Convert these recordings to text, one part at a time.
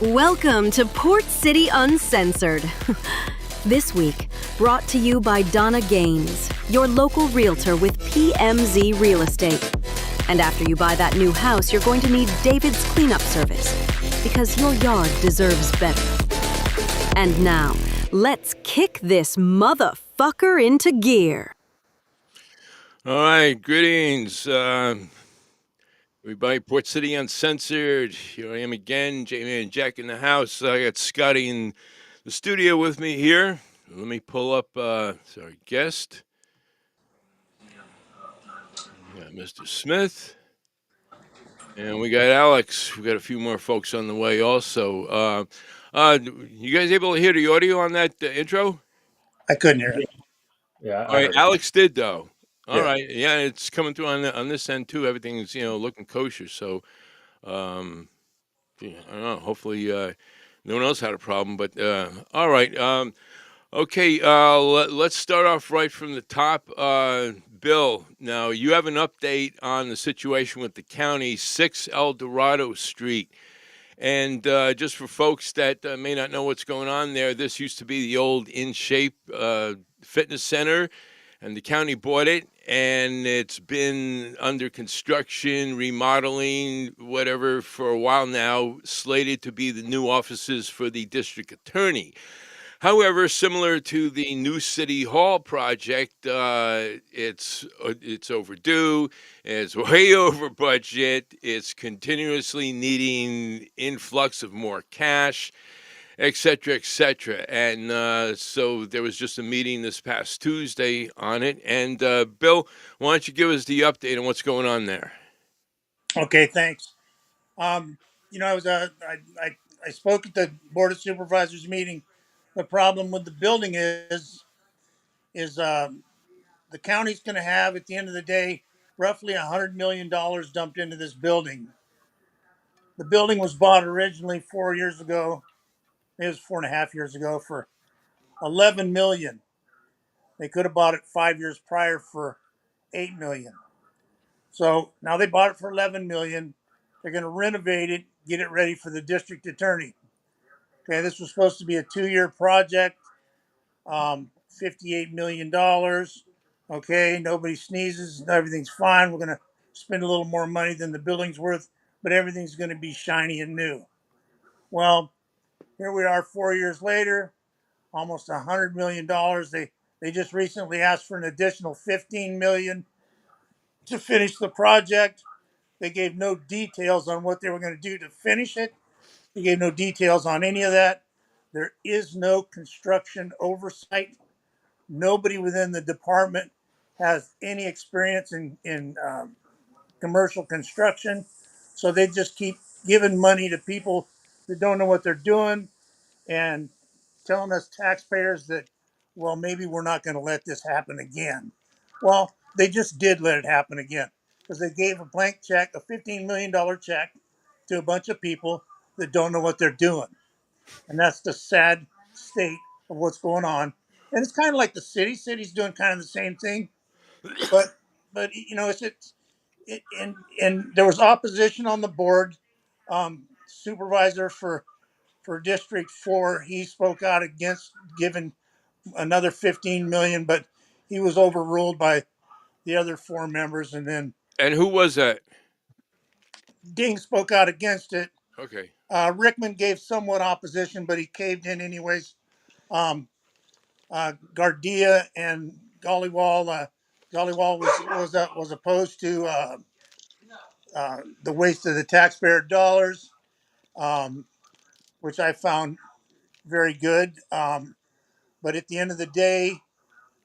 Welcome to Port City Uncensored. This week, brought to you by Donna Gaines, your local realtor with PMZ Real Estate. And after you buy that new house, you're going to need David's cleanup service, because your yard deserves better. And now, let's kick this motherfucker into gear. All right, greetings. Everybody, Port City Uncensored. Here I am again, Jamie and Jack in the house. I got Scotty in the studio with me here. Let me pull up our guest. We got Mr. Smith. And we got Alex. We got a few more folks on the way also. You guys able to hear the audio on that intro? I couldn't hear it. Yeah. All right, Alex did though. All Yeah. right, yeah, it's coming through on this end too. Everything's looking kosher. So, I don't know. Hopefully, no one else had a problem. But all right, okay. Let's start off right from the top. Bill, now you have an update on the situation with the county 6 Dorado Street. And just for folks that may not know what's going on there, this used to be the old In Shape fitness center, and the county bought it, and it's been under construction, remodeling, whatever, for a while now, slated to be the new offices for the district attorney. However, similar to the new City Hall project, it's overdue, it's way over budget, it's continuously needing influx of more cash, et cetera, et cetera. And so there was just a meeting this past Tuesday on it. And Bill, why don't you give us the update on what's going on there? Okay, thanks. I was I spoke at the Board of Supervisors meeting. The problem with the building is the county's going to have at the end of the day roughly $100 million dumped into this building. The building was bought originally 4 years ago. It was 4.5 years ago for $11 million. They could have bought it 5 years prior for $8 million. So now they bought it for $11 million. They're going to renovate it, get it ready for the district attorney. Okay, this was supposed to be a 2-year project, $58 million. Okay, nobody sneezes, everything's fine. We're going to spend a little more money than the building's worth, but everything's going to be shiny and new. Well, here we are 4 years later, almost $100 million. They just recently asked for an additional $15 million to finish the project. They gave no details on what they were going to do to finish it. They gave no details on any of that. There is no construction oversight. Nobody within the department has any experience in commercial construction. So they just keep giving money to people that don't know what they're doing and telling us taxpayers that, well, maybe we're not going to let this happen again. Well, they just did let it happen again, because they gave a blank check, a $15 million check, to a bunch of people that don't know what they're doing. And that's the sad state of what's going on. And it's kind of like the city. City's doing kind of the same thing. But you know, and there was opposition on the board. Supervisor for District 4, he spoke out against giving another 15 million, but he was overruled by the other four members. And then And who was that? Ding spoke out against it. Okay. Rickman gave somewhat opposition, but he caved in anyways. Um, Gardia and Gollywall was opposed to the waste of the taxpayer dollars, um, which I found very good. But at the end of the day,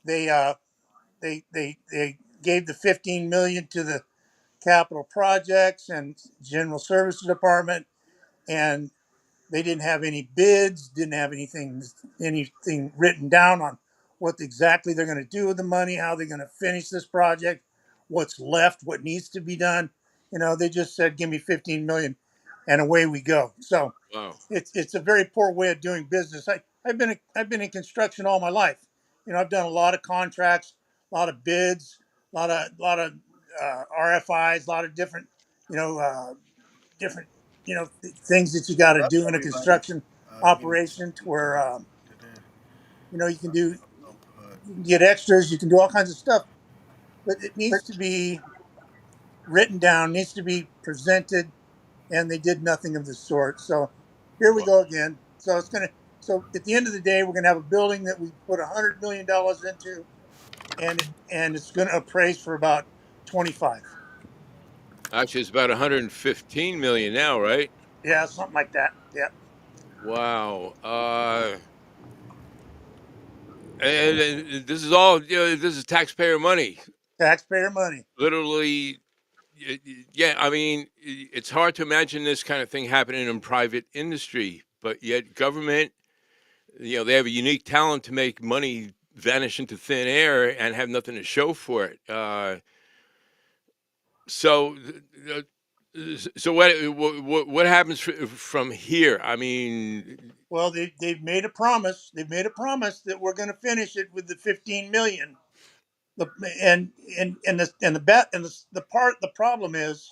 they they gave the 15 million to the capital projects and general services department, and they didn't have any bids, didn't have anything written down on what exactly they're going to do with the money, how they're going to finish this project, what's left, what needs to be done. You know, they just said, "Give me 15 million, and away we go." So Wow. it's a very poor way of doing business. I've been in construction all my life. You know, I've done a lot of contracts, a lot of bids, a lot of RFIs, a lot of different, you know, different, things that you got to Up, do in a everybody. construction Give me operation to where, today. you can do, I'll put. you can get extras, you can do all kinds of stuff, but it needs to be written down, needs to be presented, and they did nothing of the sort. So here we Wow. go again. So at the end of the day, we're gonna have a building that we put $100 million into, and it's gonna appraise for about 25. Actually, it's about 115 million now, right? Yeah, something like that. Yeah, Wow. And this is all, this is taxpayer money. taxpayer money. Literally, yeah. I mean, it's hard to imagine this kind of thing happening in private industry, but yet government, they have a unique talent to make money vanish into thin air and have nothing to show for it. So, uh, so what happens from here? I mean, Well, they've made a promise. They've made a promise that we're going to finish it with the 15 million. The and the bet and the problem is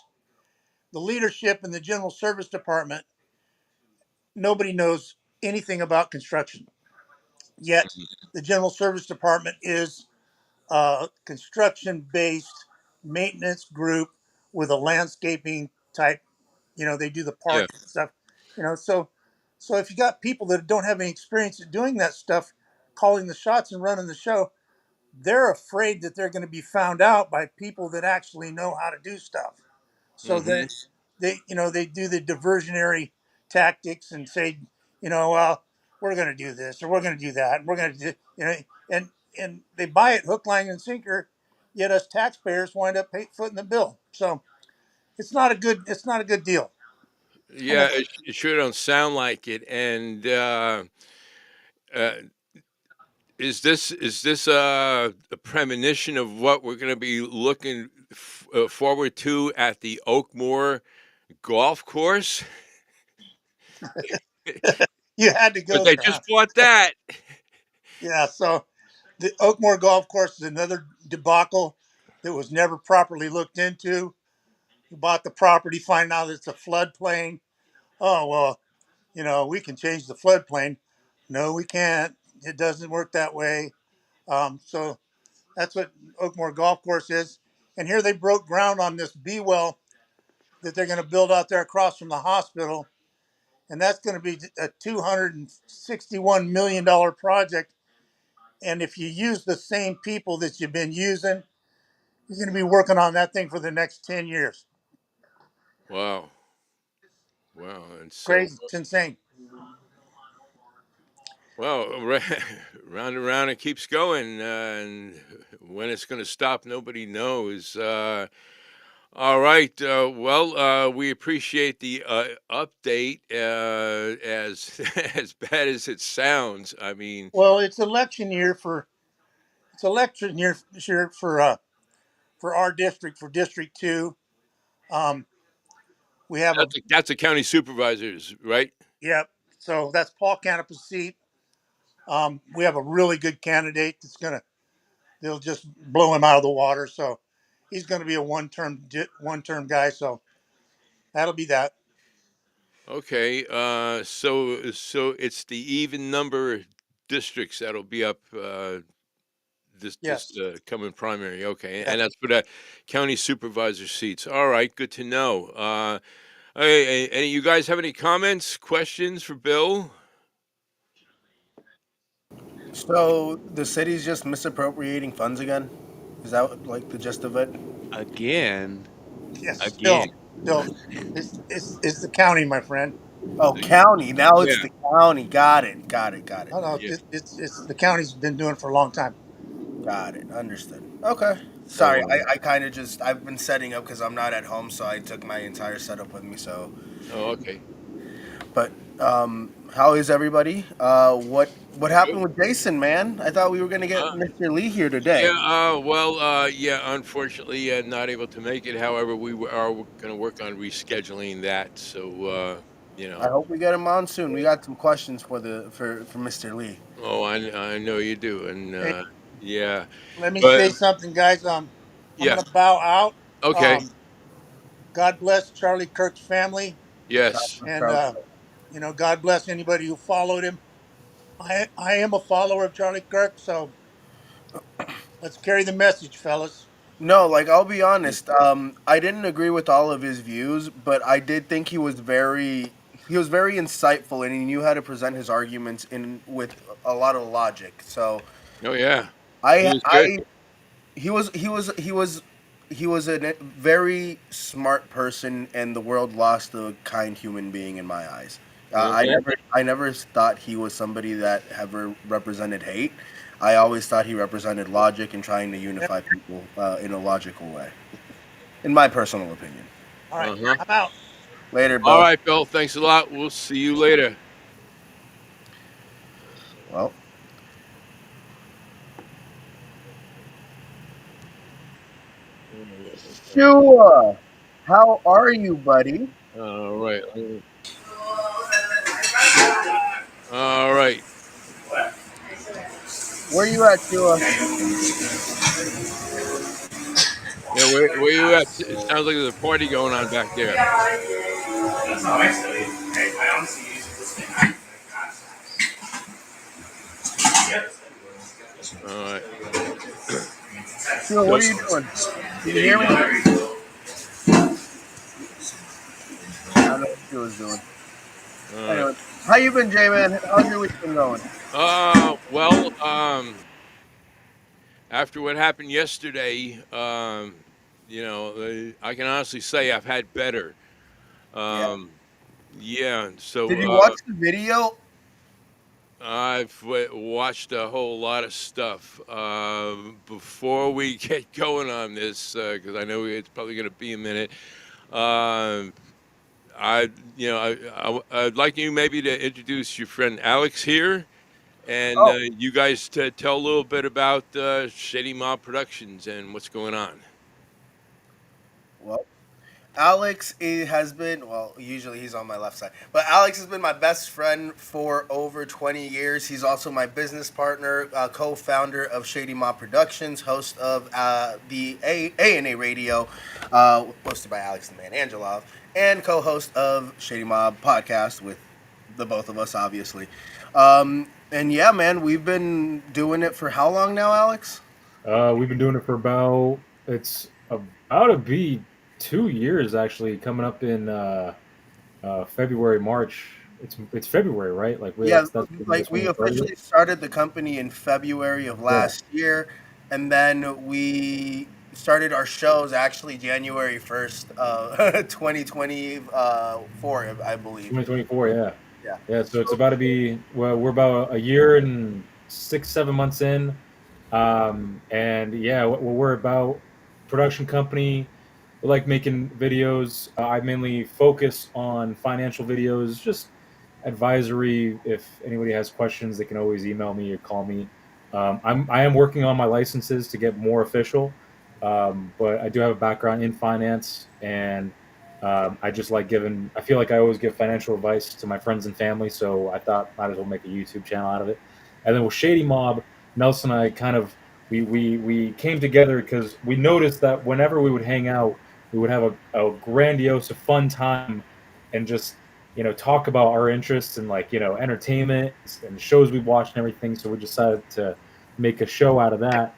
the leadership in the general service department. Nobody knows anything about construction yet. The general service department is a construction based maintenance group with a landscaping type. They do the yeah. park and stuff. So if you got people that don't have any experience at doing that stuff, calling the shots and running the show, they're afraid that they're going to be found out by people that actually know how to do stuff. So Hmm. that they do the diversionary tactics and say, well, we're going to do this or we're going to do that, and we're going to do, and they buy it hook, line, and sinker. Yet us taxpayers wind up footing the bill. So it's not a good deal. And Yeah, it sure don't sound like it. And uh, is this a premonition of what we're going to be looking forward to at the Oakmore golf course? you had to Because go they there, huh? just bought that. Yeah. So the Oakmore Golf Course is another debacle that was never properly looked into. We bought the property, find out it's a floodplain. Oh well, we can change the floodplain. No, we can't. It doesn't work that way. So that's what Oakmore Golf Course is. And here they broke ground on this B well that they're going to build out there across from the hospital, and that's going to be a $261 million project. And if you use the same people that you've been using, you're going to be working on that thing for the next 10 years. Wow, wow, and so Crazy. It's insane. well, round and round it keeps going, and when it's going to stop, nobody knows. All right. We appreciate the update. As as bad as it sounds, I mean, Well, it's election year for our district, for District 2. Um, we have a that's the county supervisors, right? Yep. So that's Paul Canopus' seat. We have a really good candidate they'll just blow him out of the water. So he's going to be a one term guy. So that'll be that. Okay, so it's the even number districts that'll be up this Yes. coming primary. Okay, Yeah. and that's for the county supervisor seats. All right, good to know. Hey, any you guys have any comments, questions for Bill? So the city's just misappropriating funds again? Is that like the gist of it? Again, Yes. again. Still, it's the county, my friend. Oh, county. Now Yeah, it's the county. Got it. Got it. Got it. No, no, yeah. it's the county's been doing it for a long time. Got it. Understood. Okay. So, Sorry, I kind of just I've been setting up because I'm not at home, so I took my entire setup with me. So, oh, okay, but how is everybody? What good. happened with Jason, man? I thought we were gonna get Mr. Lee here Yeah, today. yeah, unfortunately, not able to make it. However, are going to work on rescheduling that. So, you I know, hope we get him on soon. We got some questions for Mr. Lee. oh, I know you do, and Hey, yeah, let me but say something, guys. I'm yes, gonna bow out. okay, Um, God bless Charlie Kirk's family, yes, and God bless anybody who followed him. I am a follower of Charlie Kirk, so let's carry the message, fellas. No, like I'll be honest. I didn't agree with all of his views, but I did think he was very insightful and he knew how to present his arguments in with a lot of logic. So oh yeah, it I was good. I he was a very smart person, and the world lost a kind human being in my eyes. I Uh-huh. never thought he was somebody that ever represented hate. I always thought he represented logic and trying to Yeah. unify people in a logical way, in my personal opinion. All right, Uh-huh. I'm out. Later, All Bill. right, Bill. Thanks a lot. We'll see you later. Well, Shua, how are you, buddy? All right. All right. Where you at, Shua? Yeah, where you at? It sounds like there's a party going on back there. All right. Shua, So, what are you doing? Can you hear me? I don't know what Shua's doing. uh, Anyway, how you been, J-Man? How's your week been going? well, after what happened yesterday, I can honestly say I've had better. Yeah. Um, yeah. Did So, you watch the video? I've watched a whole lot of stuff. Before we get going on this, because I know it's probably going to be a minute, um, I'd like you maybe to introduce your friend Alex here, and Oh, you guys to tell a little bit about Shady Mob Productions and what's going on. well, Alex has been, well, usually he's on my left side, but Alex has been my best friend for over 20 years. He's also my business partner, co-founder of Shady Mob Productions, host of the A&A Radio, hosted by Alex the Man Angelov, and co-host of Shady Mob Podcast with the both of us, obviously. And yeah, man, we've been doing it for how long now, Alex? We've been doing it for about to be 2 years actually, coming up in February, March. It's February, right? Like Yeah, that's like when we we started officially it. started the company in February of Yeah, last year, and then we started our shows actually January 1st, 2024, I believe. 2024. Yeah, Yeah. yeah. So it's about to be, well, we're about a year and 6, 7 months in. And yeah, what we're about, production company. We like making videos. I mainly focus on financial videos, just advisory. If anybody has questions, they can always email me or call me. I am working on my licenses to get more official, but I do have a background in finance, and I just like giving. I feel like I always give financial advice to my friends and family, so I thought might as well make a YouTube channel out of it. And then with Shady Mob, Nelson and I kind of we came together because we noticed that whenever we would hang out, we would have a grandiose, a fun time, and just talk about our interests and like entertainment and shows we watched and everything. So we decided to make a show out of that.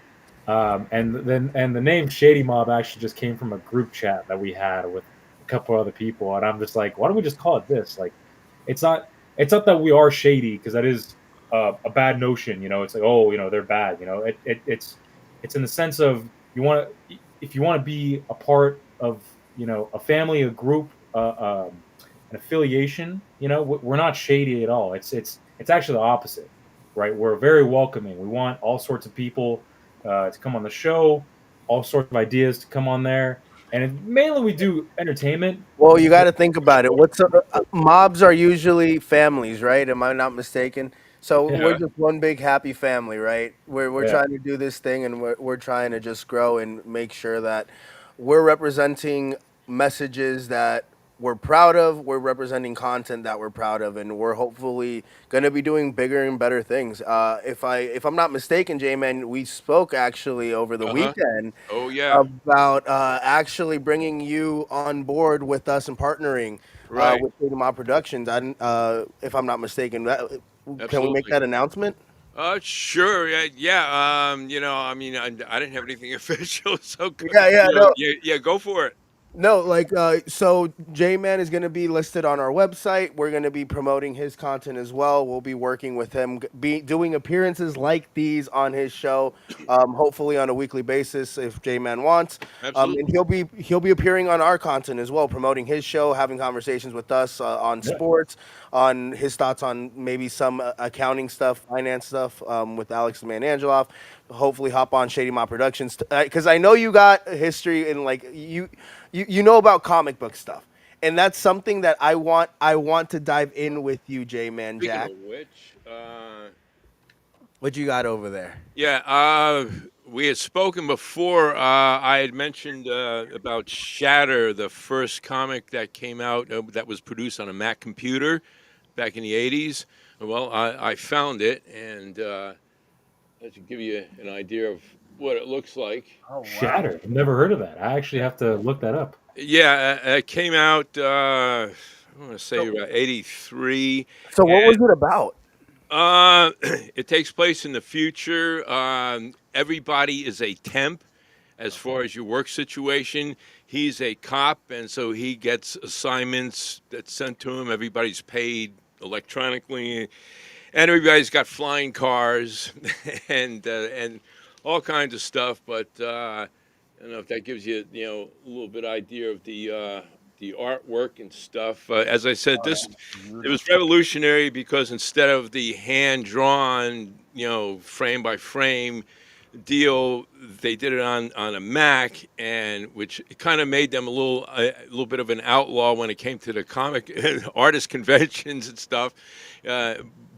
And the name Shady Mob actually just came from a group chat that we had with a couple other people, and I'm just like, why don't we just call it this? Like, it's not it's not that we are shady because that is a bad notion. It's like, oh, they're bad. It's in the sense of if you want to be a part of a family, a group, an affiliation. We're not shady at all. It's actually the opposite, right? We're very welcoming. We want all sorts of people to come on the show, all sorts of ideas to come on there, and mainly we do entertainment. Well, you got to think about it. Mobs are usually families, right? Am I not mistaken? So we're Yeah, Yeah. just one big happy family, right? We're yeah, trying to do this thing, and we're trying to just grow and make sure that we're representing messages that we're proud of. We're representing content that we're proud of, and we're hopefully going to be doing bigger and better things. If I'm not mistaken, J-Man, we spoke actually over the Uh-huh. weekend Oh yeah. about actually bringing you on board with us and partnering Right. with Shady Mob Productions. If I'm not mistaken, can we make Absolutely. that announcement? Sure. Yeah. Yeah. I mean, I didn't have anything official, so Yeah, yeah, no, yeah. Go for it. no, so J-Man is going to be listed on our website. We're going to be promoting his content as well. We'll be working with him, be doing appearances like these on his show, hopefully on a weekly basis if J-Man wants. And Absolutely. he'll be appearing on our content as well, promoting his show, having conversations with us on yeah. sports, on his thoughts on maybe some accounting stuff, finance stuff with Alex the Man Angeloff. Hopefully, hop on Shady Mob Productions because I know you got a history in like you know about comic book stuff, and that's something that I want to dive in with you, J Man Speaking Jack. of which, What you got over there? yeah, we had spoken before. I had mentioned about Shatter, the first comic that came out that was produced on a Mac computer back in the '80s. Well, I found it, and that should give you an idea of what it looks like. Oh wow! Shatter. I've never heard of that. I actually have to look that up. Yeah, it came out. I want to say So, about '83, so what was and it about? it takes place in the future. Everybody is a temp as far as your work situation. He's a cop, and so he gets assignments that's sent to him. Everybody's paid electronically, and everybody's got flying cars and all kinds of stuff. But I don't know if that gives you a little bit idea of the artwork and stuff. As I said, Oh, this that's it was beautiful. revolutionary because instead of the hand drawn, frame by frame deal, they did it on a Mac, and which kind of made them a little bit of an outlaw when it came to the comic artist conventions and stuff. Uh,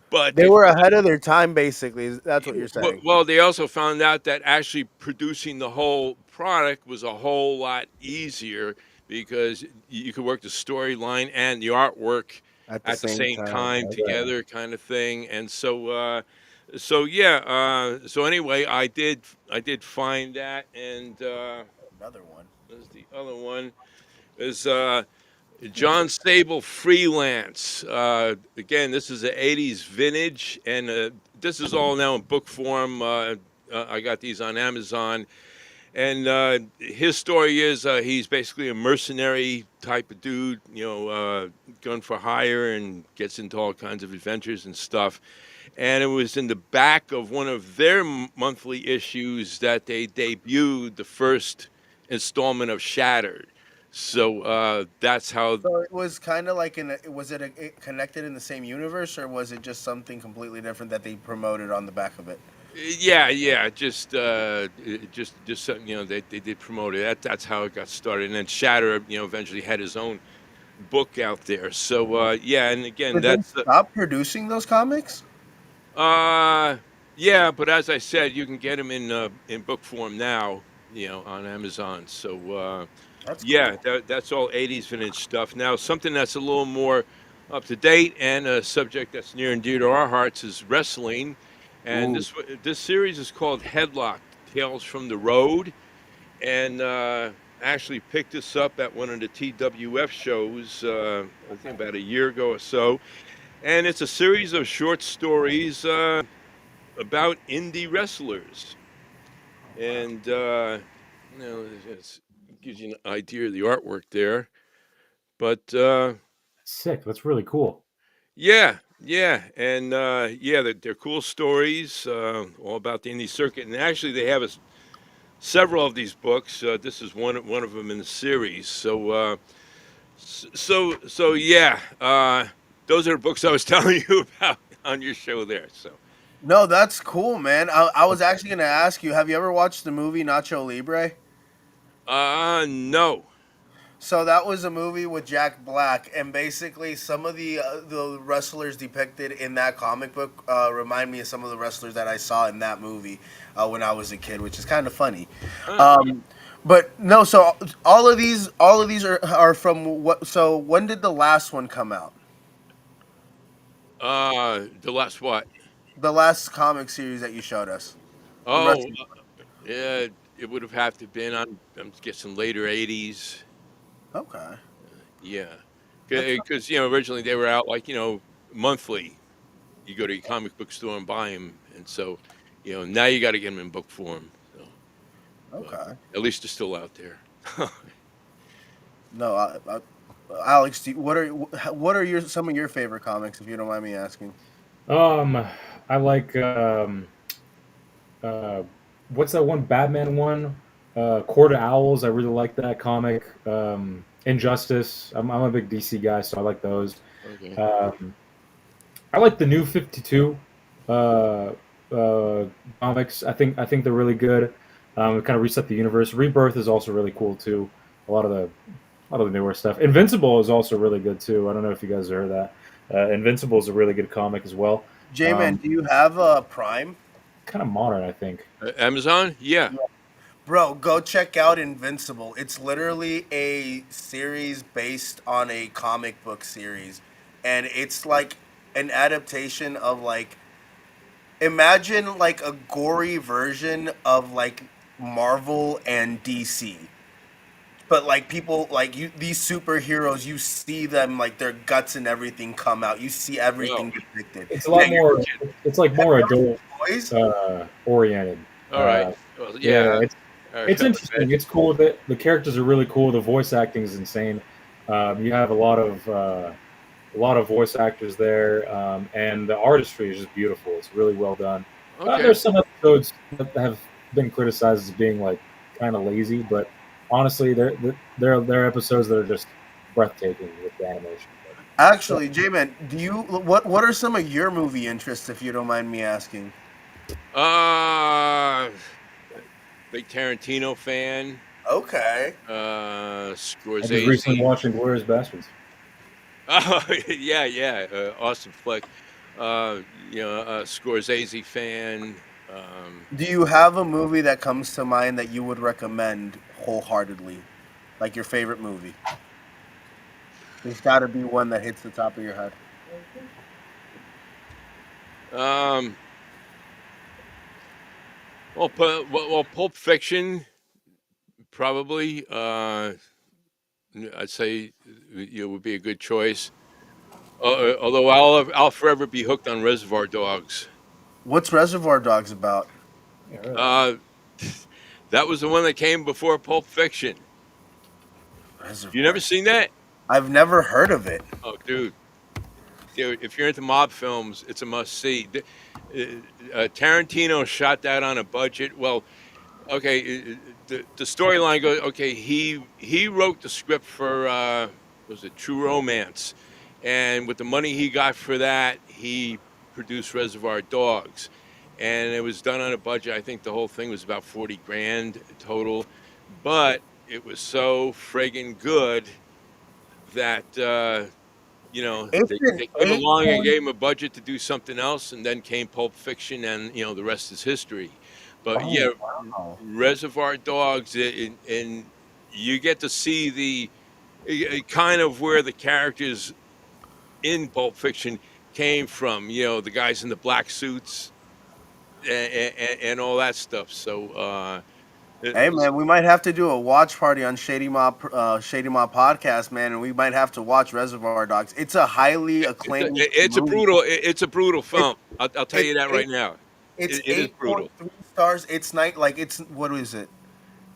but They they were ahead of their time, basically. That's what you're well, saying. well, they also found out that actually producing the whole product was a whole lot easier because you could work the storyline and the artwork At the at the same same time. time Okay. together, kind of thing. And so yeah. So anyway, I did find that, and Another one. there's the other one is John Stable Freelance. Again, this is an '80s vintage, and this is all now in book form. I got these on Amazon, and his story is he's basically a mercenary type of dude, gun for hire, and gets into all kinds of adventures and stuff. And it was in the back of one of their monthly issues that they debuted the first installment of Shattered. So that's how. So it was kind of like it connected in the same universe, or was it just something completely different that they promoted on the back of it? Yeah, yeah, just something, they did promote it. That's how it got started, and then Shatter, eventually had his own book out there. So yeah, and again, Did they that's stop producing those comics? uh, yeah. But as I said, you can get them in book form now, on Amazon. So That's yeah, cool. that's all '80s vintage stuff. Now, something that's a little more up to date and a subject that's near and dear to our hearts is wrestling, and Ooh. this series is called Headlocked Tales from the Road, and actually picked this up at one of the TWF shows, I think about a year ago or so. And it's a series of short stories about indie wrestlers. And, it gives you an idea of the artwork there. But Sick. That's really cool. yeah, yeah. And yeah, they're cool stories all about the indie circuit. And actually, they have several of these books. This is one of them in the series. So yeah, those are the books I was telling you about on your show there. So No, that's cool, man. I was actually gonna ask you, have you ever watched the movie Nacho Libre? no. So that was a movie with Jack Black, and basically some of the wrestlers depicted in that comic book remind me of some of the wrestlers that I saw in that movie when I was a kid, which is kind of funny. Um, but no, so all of these are from what? So when did the last one come out? The last what? The last comic series that you showed us. The Oh, wrestling. yeah, it would have to been I'm guessing later '80s. Okay, Yeah, that's because originally they were out like monthly. You go to your comic book store and buy them, and so now you got to get them in book form. So, but okay. at least they're still out there. No, Alex, what are your some of your favorite comics, if you don't mind me asking? I like uh, what's that one Batman one? Court of Owls. I really like that comic. Injustice. I'm a big DC guy, so I like those. Okay. Um, I like the new 52 uh, comics. I think they're really good. It kind of reset the universe. Rebirth is also really cool too. A lot of the newer stuff. Invincible is also really good too. I don't know if you guys heard that. Invincible is a really good comic as well. J-Man, do you have a Prime? Kind of modern, I think. Amazon? Yeah. Bro, go check out Invincible. It's literally a series based on a comic book series. And it's like an adaptation of like imagine like a gory version of like Marvel and DC. But like people like you these superheroes, you see them like their guts and everything come out. You see Well, everything depicted. It's a Yeah, lot you're more. It's like have more you ever adult seen Boys? oriented. all right. Uh, Well, yeah, yeah. it's I would interesting. It's cool that the characters are really cool. The voice acting is insane. You have a lot of voice actors there, and the artistry is just beautiful. It's really well done. Okay. There's some episodes that have been criticized as being like kind of lazy, but honestly, they're episodes that are just breathtaking with the animation. But, Actually, J-Man, what are some of your movie interests, if you don't mind me asking? Uh, big Tarantino fan. Okay. I just recently Scorsese. watched *Inglourious Bastards*. Oh, yeah, yeah. Awesome flick. Scorsese fan. Do you have a movie that comes to mind that you would recommend wholeheartedly? Like your favorite movie? There's got to be one that hits the top of your head. Um, well, Pulp Fiction, probably. I'd say would be a good choice. Although I'll forever be hooked on Reservoir Dogs. What's Reservoir Dogs about? Yeah, really. Uh, that was the one that came before Pulp Fiction. You never Reservoir. seen that? I've never heard of it. Oh, dude. If you're into mob films, it's a must see. Tarantino shot that on a budget. Well, okay, the storyline goes. Okay, he wrote the script for was it True Romance, and with the money he got for that, he produced Reservoir Dogs, and it was done on a budget. I think the whole thing was about 40 grand total, but it was so friggin' good that It's an they came eight along and point. gave him a budget to do something else, and then came Pulp Fiction, and the rest is history. But yeah, Oh wow. Reservoir Dogs, and you get to see kind of where the characters in Pulp Fiction came from. The guys in the black suits. and all that stuff. So Hey man, we might have to do a watch party on Shady Mob podcast, man, and we might have to watch Reservoir Dogs. It's a highly acclaimed movie. it's a brutal It, film. I'll tell it's you that eight, right now. it's It is brutal. 8.3 stars. It's night like it's what is it?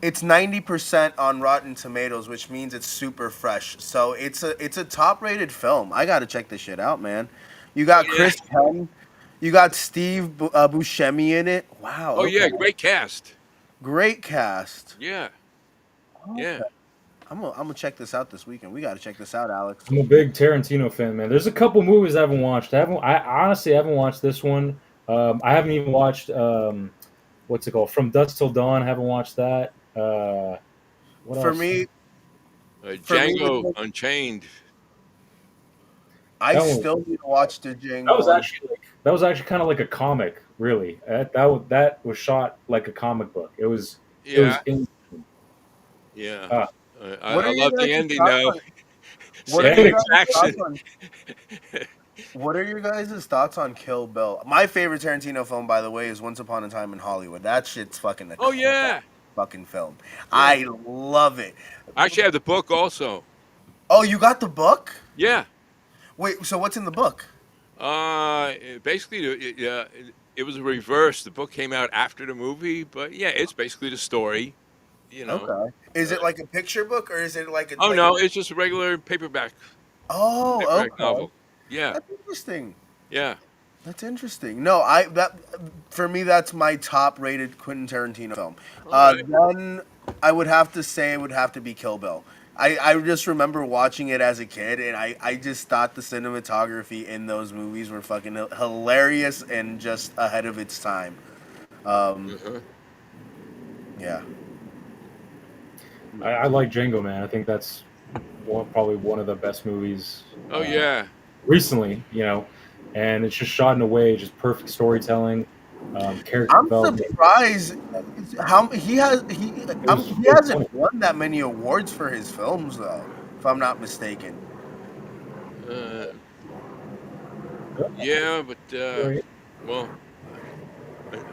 It's 90% on Rotten Tomatoes, which means it's super fresh. So it's a top rated film. I gotta check this shit out, man. You Oh got yeah. Chris Penn, you got Steve Buscemi in it. Wow, Oh okay, yeah. Great cast. great cast. Yeah. Okay. Yeah. I'm gonna check this out this weekend. We gotta check this out, Alex. I'm a big Tarantino fan, man. There's a couple movies I haven't watched. I honestly haven't watched this one. I haven't even watched what's it called? From Dusk Till Dawn. I haven't watched that. What For else? me, Django Unchained. I That one, still need to watch the that was Django. actually kind of like a comic, really. That was shot like a comic book. It was Yeah. in, Yeah. uh, What I are your love the guys' ending thoughts though. on? What are your Samuel guys' Jackson. thoughts on? What are your guys' thoughts on Kill Bill? My favorite Tarantino film, by the way, is Once Upon a Time in Hollywood. That shit's fucking a Oh cult yeah. fucking film. Yeah. I love it. I actually have the book also. Oh, you got the book? Yeah. Wait, so what's in the book? Basically, it was a reverse. The book came out after the movie, but yeah, it's basically the story. You know. Okay. Is it like a picture book or is it like a Oh like no, it's just a regular paperback Oh, okay. novel. Yeah. That's interesting. Yeah. That's interesting. No, that for me that's my top rated Quentin Tarantino film. All right. Then I would have to say it would have to be Kill Bill. I just remember watching it as a kid and I just thought the cinematography in those movies were fucking hilarious and just ahead of its time. Uh-huh. Yeah. I like Django, man. I think that's probably one of the best movies Oh yeah. recently, and it's just shot in a way, just perfect storytelling, character I'm development. surprised how he hasn't funny. won that many awards for his films though, if I'm not mistaken. Yeah, but well,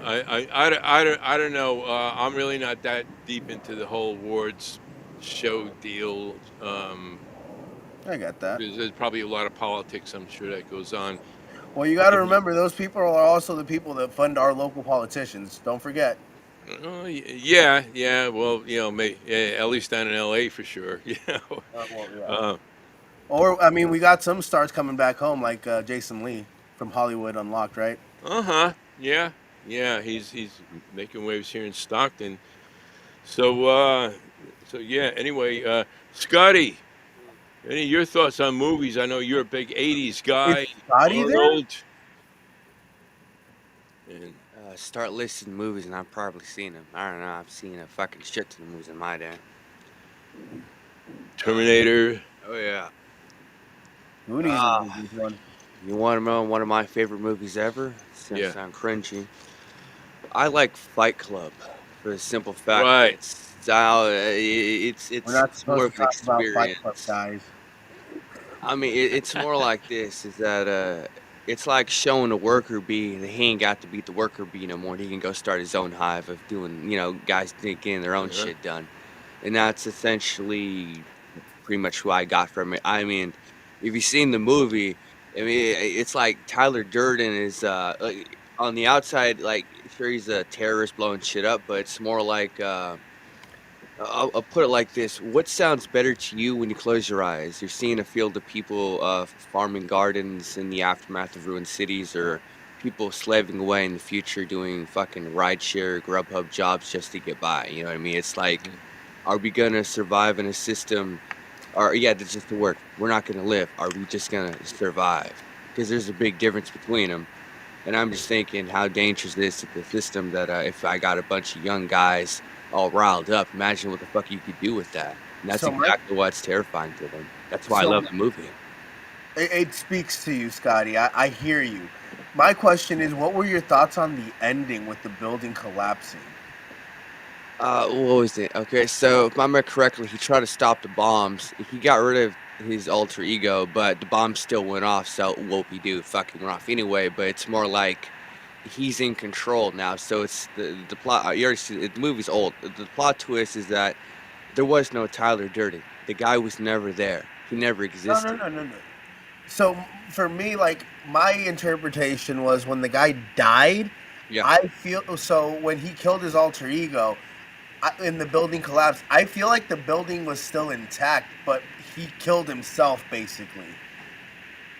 I don't know. I'm really not that deep into the whole awards show deal. I got that. There's probably a lot of politics, I'm sure, that goes on. Well, you got to remember those people are also the people that fund our local politicians. Don't forget. Yeah. Well, at least down in L.A. for sure. Well, yeah. Uh, Or I mean, we got some stars coming back home, like Jason Lee from Hollywood Unlocked, right? Yeah. He's making waves here in Stockton. So yeah. Anyway, Scotty, any of your thoughts on movies? I know you're a big '80s guy. Is Scotty there? Arnold. And Start listing movies and I've probably seen them. I don't know. I've seen a fucking shit ton of movies in my day. Terminator. Oh yeah. Goonies Ah. is this one. You want to know one of my favorite movies ever? It's gonna Yeah. sound cringy. I like Fight Club for the simple fact Right. it's We're not more supposed to of an talk about Fight experience. Club, guys. I mean, it's more like this: is that it's like showing a worker bee that he ain't got to beat the worker bee no more. He can go start his own hive of doing, guys getting their own Uh-huh. shit done, and that's essentially pretty much what I got from it. I mean, if you've seen the movie, I mean, it's like Tyler Durden is like, on the outside, like sure he's a terrorist blowing shit up, but it's more like. I'll put it like this. What sounds better to you when you close your eyes? You're seeing a field of people farming gardens in the aftermath of ruined cities, or people slaving away in the future doing fucking rideshare, Grubhub jobs just to get by. You know what I mean? It's like, are we going to survive in a system? Or, yeah, that's just to work. We're not going to live. Are we just going to survive? Because there's a big difference between them. And I'm just thinking how dangerous it is to the system that if I got a bunch of young guys all riled up, imagine what the fuck you could do with that. And that's So my- exactly what's terrifying to them. That's why I So love my- the movie. It speaks to you, Scotty. I hear you. My question is, what were your thoughts on the ending with the building collapsing? What was it? Okay, so if I remember correctly, he tried to stop the bombs. He got rid of his alter ego, but the bombs still went off, so whoop-de-doo, fucking went off anyway. But it's more like he's in control now. So it's the plot. You already see the movie's old. The plot twist is that there was no Tyler Durden. The guy was never there. He never No, existed. no. So for me, like my interpretation was when the guy died, Yeah. I feel so when he killed his alter ego and the building collapsed. I feel like the building was still intact, but he killed himself basically.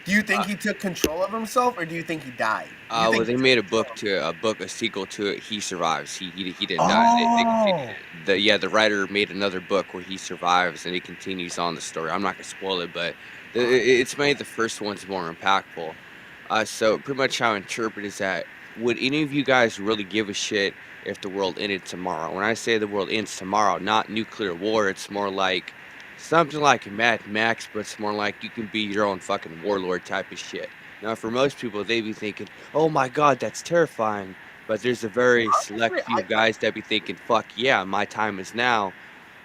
Do you think he took control of himself, or do you think he died? You Well, think they he made a took control book of to a sequel to it. He survives. He didn't die. They Oh, continued it. The writer made another book where he survives and he continues on the story. I'm not gonna spoil it, but it's made the first ones more impactful. So pretty much how I interpret is that would any of you guys really give a shit if the world ended tomorrow? When I say the world ends tomorrow, not nuclear war. It's more like something like Mad Max, but it's more like you can be your own fucking warlord type of shit. Now, for most people, they'd be thinking, "Oh my God, that's terrifying." But there's a very select honestly, few guys that be thinking, "Fuck yeah, my time is now."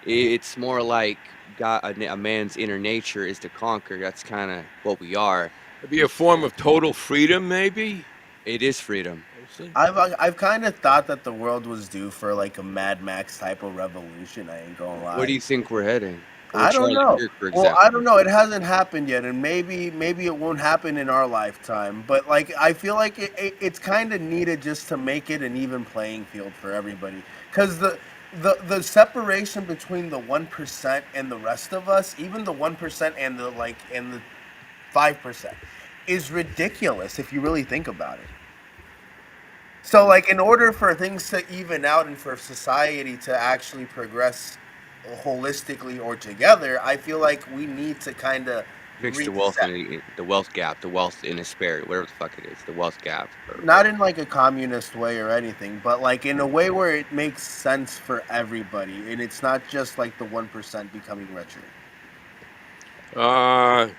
It's more like God, a man's inner nature is to conquer. That's kind of what we are. It'd be a form of total freedom, maybe. It is freedom. I see. I've kind of thought that the world was due for like a Mad Max type of revolution. I ain't gonna Where do lie. you think we're heading? Or I don't Charlie know. Kirk, for Well, I example. don't know. It hasn't happened yet, and maybe it won't happen in our lifetime. But like, I feel like it's kind of needed just to make it an even playing field for everybody. Because the separation between the 1% and the rest of us, even the 1% and the 5%, is ridiculous if you really think about it. So, like, in order for things to even out and for society to actually progress holistically or together, I feel like we need to kind of Fix reset. the wealth gap, the wealth inesperity, whatever the fuck it is, the wealth gap. Not in like a communist way or anything, but like in a way where it makes sense for everybody, and it's not just like the 1% becoming richer. Uh,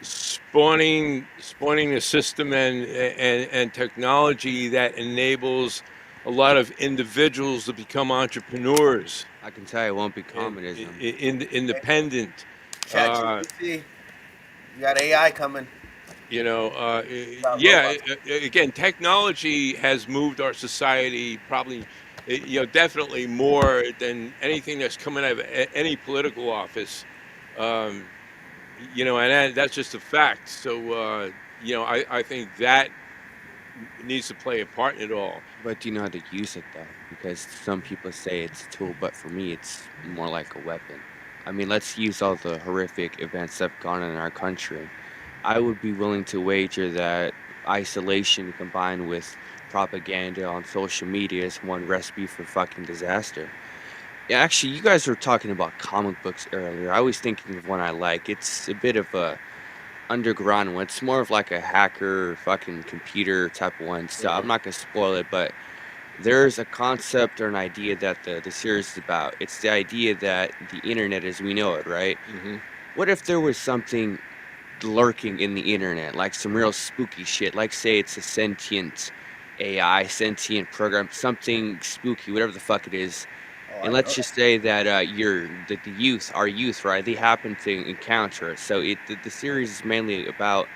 spawning a system and technology that enables a lot of individuals to become entrepreneurs I can tell you it won't be and communism. independent. Chat Uh, GPT, you got AI coming. You got yeah. robots. Again, technology has moved our society probably, definitely more than anything that's coming out of any political office. Um, and that's just a fact. So, I think that needs to play a part in it all. But do you know how to use it though? Because some people say it's a tool, but for me, it's more like a weapon. I mean, let's use all the horrific events that have gone on in our country. I would be willing to wager that isolation combined with propaganda on social media is one recipe for fucking disaster. Yeah, actually, you guys were talking about comic books earlier. I was thinking of one I like. It's a bit of a underground one. It's more of like a hacker, fucking computer type of one. So I'm Uh-huh. not gonna spoil it, but there's a concept or an idea that the series is about. It's the idea that the internet as we know it, right? Hmm. What if there was something lurking in the internet, like some real spooky shit? Like, say it's a sentient AI, sentient program, something spooky, whatever the fuck it is. Oh, And I let's know. just say that the youth, our youth, right? They happen to encounter it. So the series is mainly about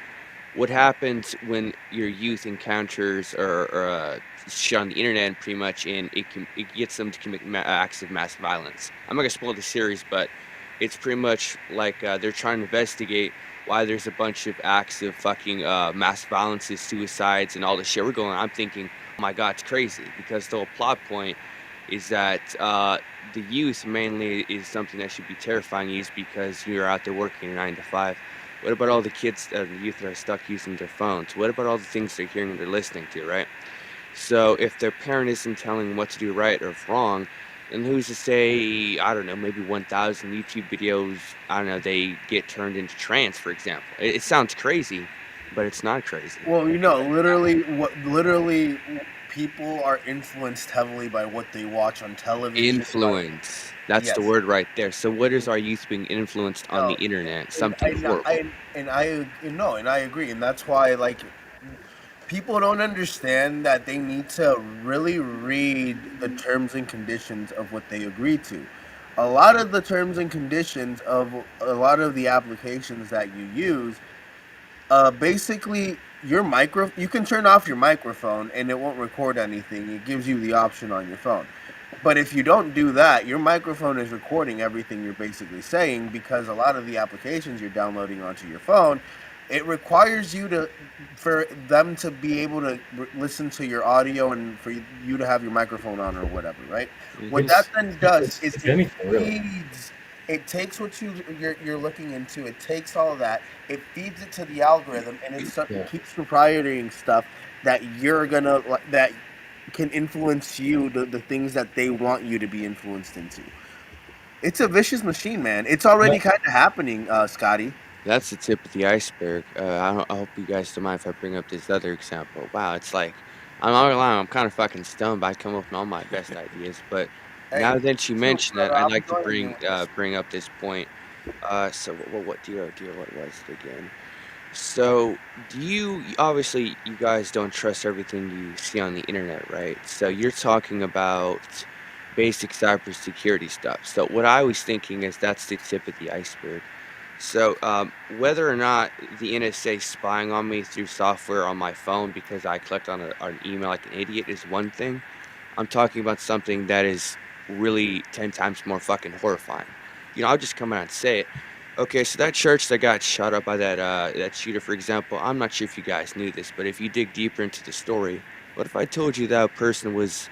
what happens when your youth encounters or shit on the internet, pretty much, and it gets them to commit acts of mass violence. I'm not gonna spoil the series, but it's pretty much like they're trying to investigate why there's a bunch of acts of fucking mass violences, suicides, and all this shit we're going on. I'm thinking, oh my god, it's crazy because the whole plot point is that the youth mainly is something that should be terrifying you because you're out there working 9 to 5. What about all the kids, the youth that are stuck using their phones? What about all the things they're hearing and they're listening to, right? So if their parent isn't telling them what to do right or wrong, then who's to say, I don't know, maybe 1,000 YouTube videos, I don't know, they get turned into trance, for example. It sounds crazy, but it's not crazy. Well, literally people are influenced heavily by what they watch on television. Influence. That's the Yes. word right there. So what is our youth being influenced on the No, internet? and Something horrible. I agree, and that's why like people don't understand that they need to really read the terms and conditions of what they agree to. A lot of the terms and conditions of a lot of the applications that you use, basically you can turn off your microphone and it won't record anything. It gives you the option on your phone. But if you don't do that, your microphone is recording everything you're basically saying, because a lot of the applications you're downloading onto your phone, it requires for them to be able to listen to your audio and for you to have your microphone on or whatever, right? What that then does is It's anything really. it takes what you're looking into. It takes all of that. It feeds it to the algorithm, and it keeps proprietary stuff that that can influence you, the things that they want you to be influenced into. It's a vicious machine, man. It's already kind of happening, Scotty. That's the tip of the iceberg. I hope you guys don't mind if I bring up this other example. Wow, it's like, I'm not gonna lie, I'm kind of fucking stunned by coming up with all my best ideas. But Hey, now that you mention it, brother, I'd I'm like to joining you in this. bring up this point. So what dear, what was it again? So obviously you guys don't trust everything you see on the internet, right? So you're talking about basic cybersecurity stuff. So what I was thinking is that's the tip of the iceberg. So, whether or not the NSA spying on me through software on my phone because I clicked on an email like an idiot is one thing. I'm talking about something that is really 10 times more fucking horrifying. I'll just come out and say it. Okay, so that church that got shot up by that shooter, for example, I'm not sure if you guys knew this, but if you dig deeper into the story, what if I told you that person was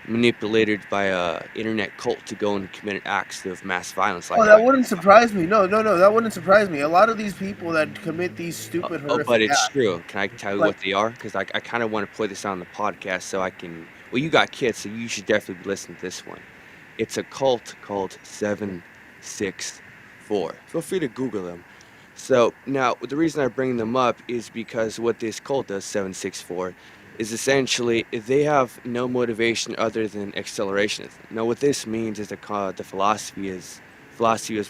manipulated by a internet cult to go and commit acts of mass violence like Oh, that wouldn't surprise me. No, that wouldn't surprise me. A lot of these people that commit these stupid, Oh, but horrific it's acts, true. Can I tell you like, what they are? Because I kind of want to play this on the podcast so I can. Well, you got kids, so you should definitely listen to this one. It's a cult called 764. Feel free to Google them. So now, the reason I bring them up is because what this cult does, 764, is essentially they have no motivation other than accelerationism. Now, what this means is the philosophy is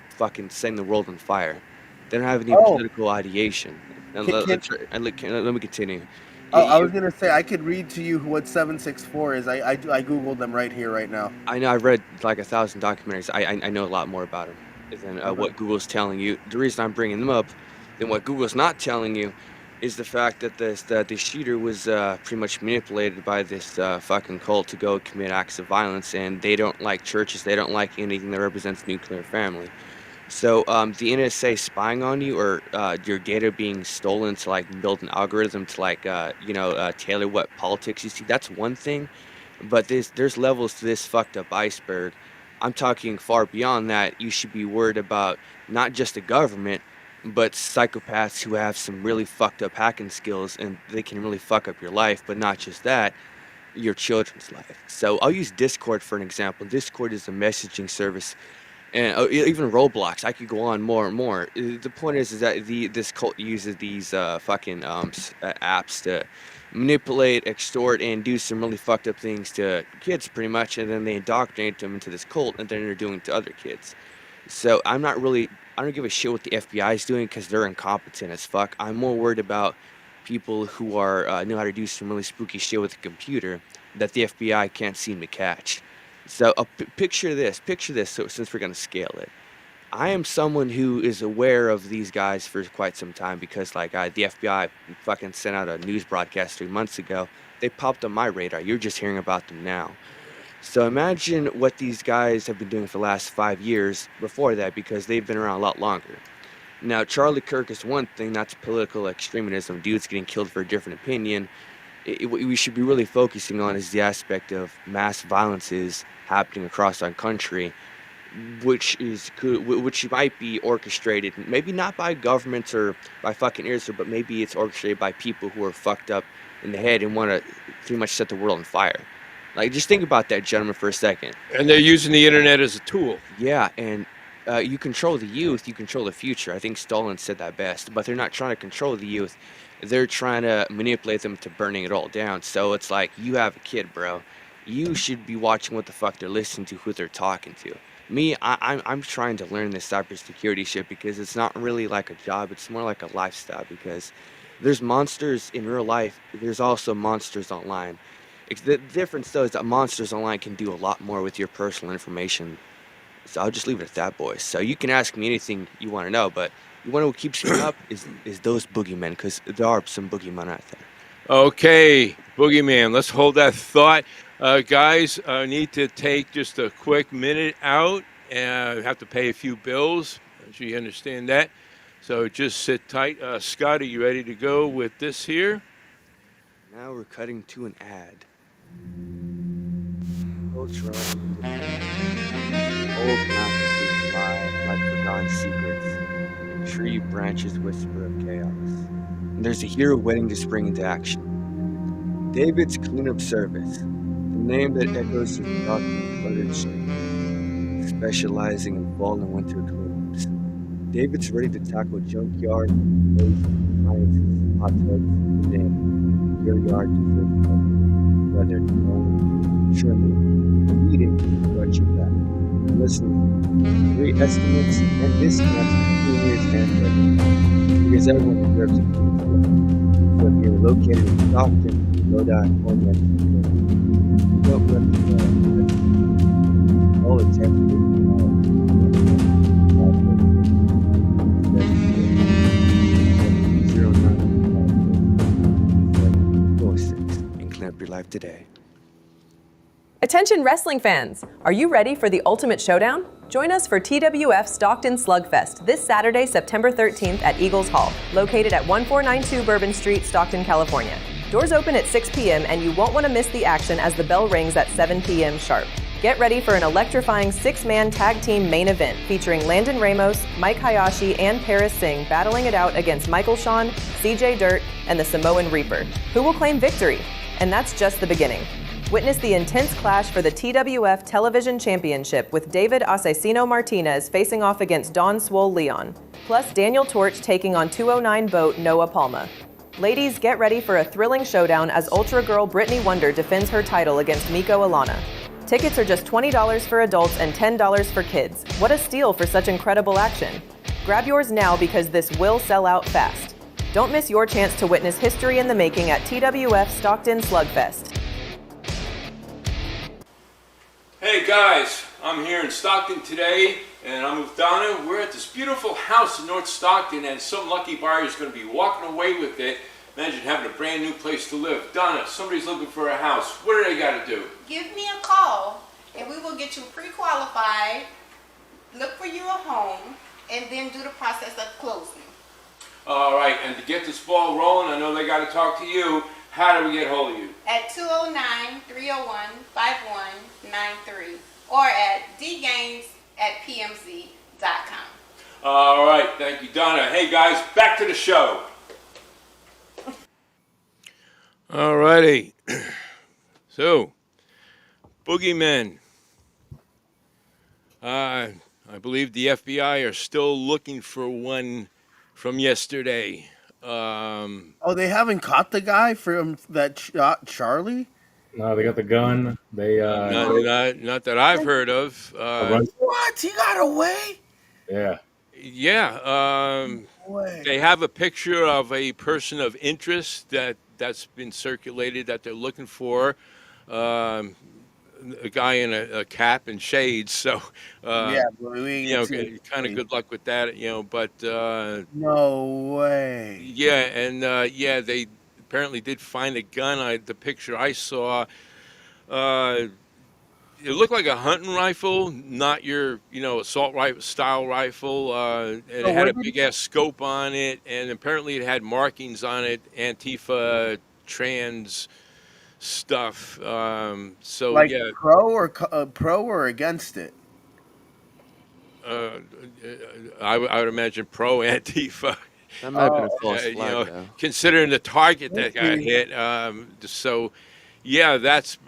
fucking setting the world on fire. They don't have any oh, political ideation. And can, can let me continue. oh, I You, was gonna say I could read to you what 764 is. I googled them right here, right now. I know I've read like 1,000 documentaries. I know a lot more about them than Okay. what Google's telling you. The reason I'm bringing them up, than what Google's not telling you, is the fact that the shooter was pretty much manipulated by this fucking cult to go commit acts of violence, and they don't like churches. They don't like anything that represents nuclear family. So the NSA spying on you, or your data being stolen to like build an algorithm to like tailor what politics you see, that's one thing. But there's levels to this fucked up iceberg. I'm talking far beyond that. You should be worried about not just the government, but psychopaths who have some really fucked up hacking skills, and they can really fuck up your life. But not just that, your children's life. So I'll use Discord for an example. Discord is a messaging service, and even Roblox. I could go on more and more. The point is that this cult uses these fucking apps to manipulate, extort, and do some really fucked up things to kids, pretty much, and then they indoctrinate them into this cult, and then they're doing it to other kids. So I don't give a shit what the FBI is doing because they're incompetent as fuck. I'm more worried about people who are know how to do some really spooky shit with a computer that the FBI can't seem to catch. So picture this. Picture this. So since we're gonna scale it, I am someone who is aware of these guys for quite some time because, like, the FBI fucking sent out a news broadcast 3 months ago. They popped on my radar. You're just hearing about them now. So imagine what these guys have been doing for the last 5 years before that, because they've been around a lot longer. Now, Charlie Kirk is one thing. That's political extremism. Dudes getting killed for a different opinion. What we should be really focusing on is the aspect of mass violences happening across our country, which might be orchestrated, maybe not by governments or by fucking Israel, but maybe it's orchestrated by people who are fucked up in the head and want to pretty much set the world on fire. Like, just think about that, gentlemen, for a second. And they're using the internet as a tool. Yeah, and you control the youth, you control the future. I think Stalin said that best, but they're not trying to control the youth. They're trying to manipulate them to burning it all down. So it's like, you have a kid, bro. You should be watching what the fuck they're listening to, who they're talking to. Me, I'm trying to learn this cybersecurity shit because it's not really like a job. It's more like a lifestyle, because there's monsters in real life. There's also monsters online. The difference, though, is that monsters online can do a lot more with your personal information. So I'll just leave it at that, boys. So you can ask me anything you want to know, but You want to what keeps me up is those boogeymen, because there are some boogeymen out there. Okay, Boogeyman, let's hold that thought. Guys, I need to take just a quick minute out and have to pay a few bills. I'm sure you understand that. So just sit tight. Scotty, you ready to go with this here? Now we're cutting to an ad. Ultra. Old mattresses lie like forgotten secrets. And tree branches whisper of chaos. And there's a hero waiting to spring into action. David's Cleanup Service, the name that echoes the Stockton cluttered streets, specializing in fall and winter cleanups. David's ready to tackle junkyard, waste, appliances, hot tubs, you name it. Your yard deserves cover. Whether it's mowing, trimming, weeding, got your back. Listen, great estimates and discounts for cleaners and residents, because everyone deserves a clean floor. So if you're located in Stockton, Dorado St, don't let the all attempt and clean up your life today. Attention wrestling fans! Are you ready for the ultimate showdown? Join us for TWF Stockton Slugfest this Saturday, September 13th at Eagles Hall, located at 1492 Bourbon Street, Stockton, California. Doors open at 6 p.m. and you won't want to miss the action as the bell rings at 7 p.m. sharp. Get ready for an electrifying 6-man tag team main event featuring Landon Ramos, Mike Hayashi, and Paris Singh battling it out against Michael Shawn, CJ Dirt, and the Samoan Reaper. Who will claim victory? And that's just the beginning. Witness the intense clash for the TWF Television Championship with David Asesino Martinez facing off against Don Swole Leon, plus Daniel Torch taking on 209 boat Noah Palma. Ladies, get ready for a thrilling showdown as Ultra Girl Brittany Wonder defends her title against Miko Alana. Tickets are just $20 for adults and $10 for kids. What a steal for such incredible action. Grab yours now because this will sell out fast. Don't miss your chance to witness history in the making at TWF Stockton Slugfest. Hey guys, I'm here in Stockton today, and I'm with Donna. We're at this beautiful house in North Stockton, and some lucky buyer is going to be walking away with it. Imagine having a brand new place to live. Donna, somebody's looking for a house. What do they got to do? Give me a call, and we will get you pre-qualified, look for you a home, and then do the process of closing. All right, and to get this ball rolling, I know they got to talk to you. How do we get hold of you? At 209-301-5193 or at dgaines@pmz.com. All right, thank you, Donna. Hey guys, back to the show. All righty. So, Boogeymen. I believe the FBI are still looking for one from yesterday. Oh, they haven't caught the guy from that shot Charlie? No, they got the gun. They not that I've heard of. What? He got away? Yeah. Yeah. Way. They have a picture of a person of interest that's been circulated that they're looking for. A guy in a cap and shades, so Yeah, but we you know, kind of good luck with that, you know. But no way. yeah, and yeah, they apparently did find a gun. The picture I saw, it looked like a hunting rifle, not your assault rifle style rifle. And it had a big ass scope on it, and apparently it had markings on it, Antifa, trans stuff. So Like yeah, pro or against it? I would imagine pro Antifa. That might have been a false flag, though. Considering the target that got hit. So yeah, that's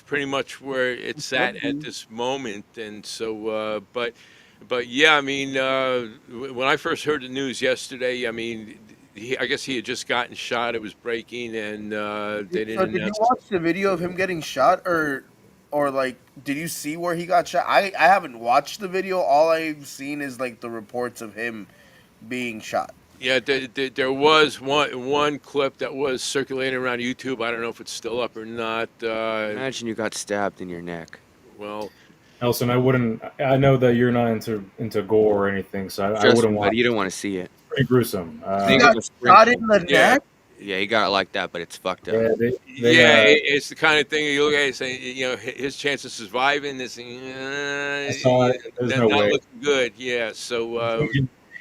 pretty much where it's at this moment. And so, but yeah, I mean, when I first heard the news yesterday, I mean, I guess he had just gotten shot. It was breaking, and they didn't. So did you watch the video of him getting shot, or like, did you see where he got shot? I haven't watched the video. All I've seen is like the reports of him being shot. Yeah, there was one clip that was circulating around YouTube. I don't know if it's still up or not. Imagine you got stabbed in your neck. Well, Nelson, I know that you're not into gore or anything, so I wouldn't want. But you don't want to see it. pretty gruesome. I He think got it was shot in the Yeah. neck. Yeah, he got it like that, but it's fucked up. yeah, Yeah, it's the kind of thing you look at and say, his chance of surviving is I saw it. There's no not way. looking good. Yeah, so,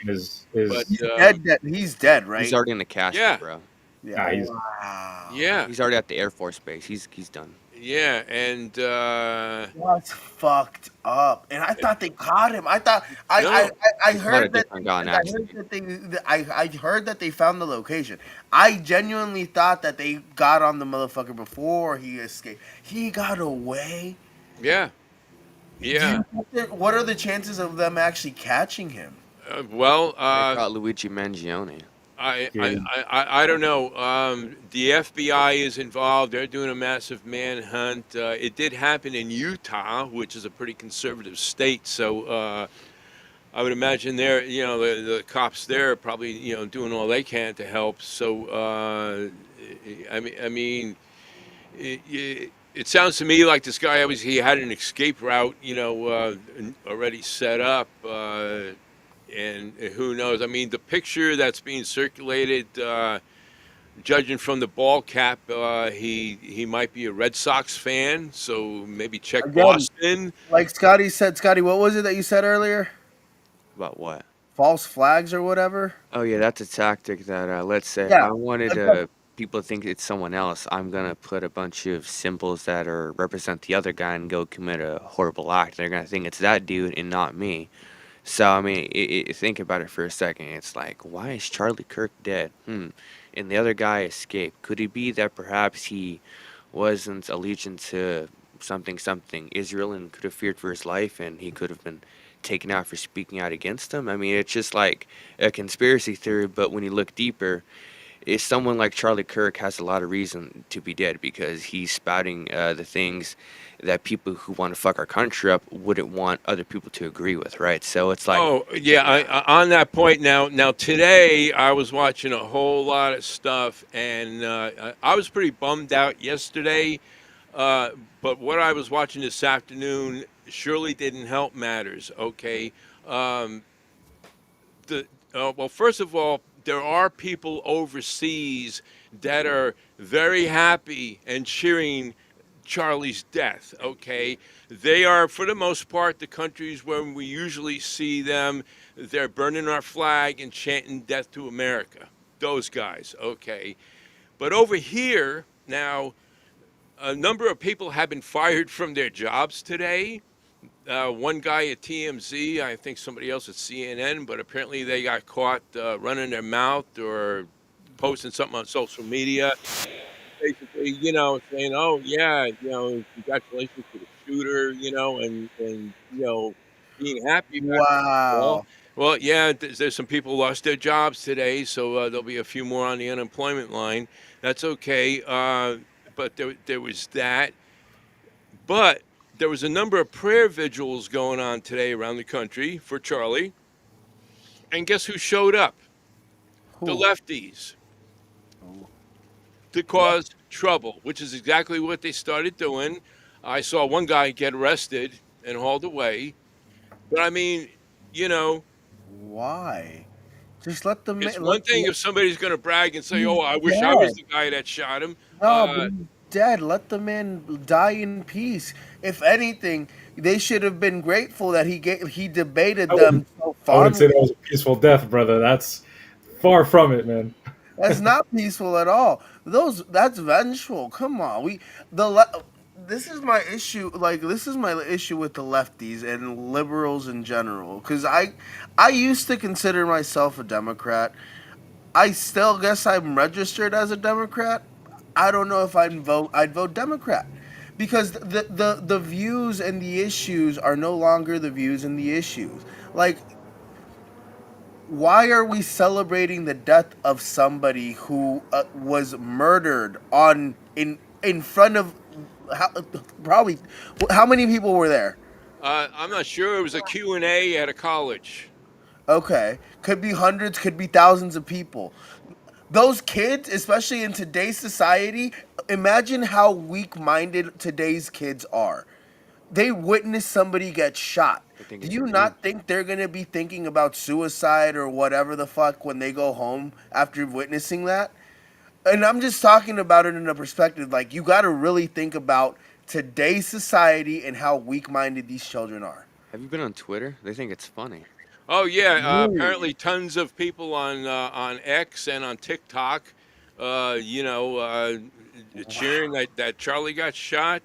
Is but He's dead. He's dead, right? He's already in the casket, yeah, bro. nah, he's Wow. yeah, He's already at the Air Force Base. He's done. yeah, and That's fucked up. And I thought they caught him. I thought I No. I, I, I He's not a heard that different guy, I heard actually. I heard that they found the location. I genuinely thought that they got on the motherfucker before he escaped. He got away. yeah, yeah. What are the chances of them actually catching him? Well, They caught Luigi Mangione. I don't know. The FBI is involved. They're doing a massive manhunt. It did happen in Utah, which is a pretty conservative state. So I would imagine they're, the cops there are probably, doing all they can to help. So I mean, it sounds to me like this guy he had an escape route, already set up. And who knows? I mean, the picture that's being circulated, judging from the ball cap, he might be a Red Sox fan. So maybe check Again, Boston. Like Scotty said, Scotty, what was it that you said earlier? About what? False flags or whatever? Oh yeah, that's a tactic that let's say Yeah. I wanted people to think it's someone else. I'm gonna put a bunch of symbols that represent the other guy and go commit a horrible act. They're gonna think it's that dude and not me. So I mean, think about it for a second. It's like, why is Charlie Kirk dead? And the other guy escaped. Could it be that perhaps he wasn't allegiant to something Israel and could have feared for his life, and he could have been taken out for speaking out against them? I mean, it's just like a conspiracy theory, but when you look deeper, is someone like Charlie Kirk has a lot of reason to be dead because he's spouting the things that people who want to fuck our country up wouldn't want other people to agree with, right? So it's like, Oh yeah, on that point now. Now today I was watching a whole lot of stuff, and I was pretty bummed out yesterday. But what I was watching this afternoon surely didn't help matters. Okay, well, first of all, there are people overseas that are very happy and cheering Charlie's death. Okay, they are for the most part the countries where we usually see them. They're burning our flag and chanting "Death to America." Those guys. Okay, but over here now, a number of people have been fired from their jobs today. One guy at TMZ, I think somebody else at CNN, but apparently they got caught running their mouth or posting something on social media, basically, saying, "Oh yeah, congratulations to the shooter," and being happy about it. Wow. Well, yeah, there's some people who lost their jobs today, so there'll be a few more on the unemployment line. That's okay, but there was that. But there was a number of prayer vigils going on today around the country for Charlie. And guess who showed up? The Who? lefties to cause trouble, which is exactly what they started doing. I saw one guy get arrested and hauled away. But I mean, Why? Just let them. it's one thing if somebody's going to brag and say, He's "Oh, I wish I was dead. the guy that shot him." No, but he's dead. Let the man die in peace. If anything, they should have been grateful that he debated them so I wouldn't say fondly. that was a peaceful death, brother. That's far from it, man. That's not peaceful at all. That's vengeful. Come on, this is my issue. Like, this is my issue with the lefties and liberals in general. Because I used to consider myself a Democrat. I still guess I'm registered as a Democrat. I don't know if I'd vote Democrat. Because the views and the issues are no longer the views and the issues. Like, why are we celebrating the death of somebody who was murdered in front of probably how many people were there? I'm not sure. It was a Q&A at a college. Okay, could be hundreds, could be thousands of people. Those kids, especially in today's society, imagine how weak-minded today's kids are. They witness somebody get shot. I think Do it's a you move. not think they're gonna be thinking about suicide or whatever the fuck when they go home after witnessing that? And I'm just talking about it in a perspective like you got to really think about today's society and how weak-minded these children are. Have you been on Twitter? They think it's funny. Oh yeah, Ooh. apparently tons of people on X and on TikTok, you know, cheering that Charlie got shot.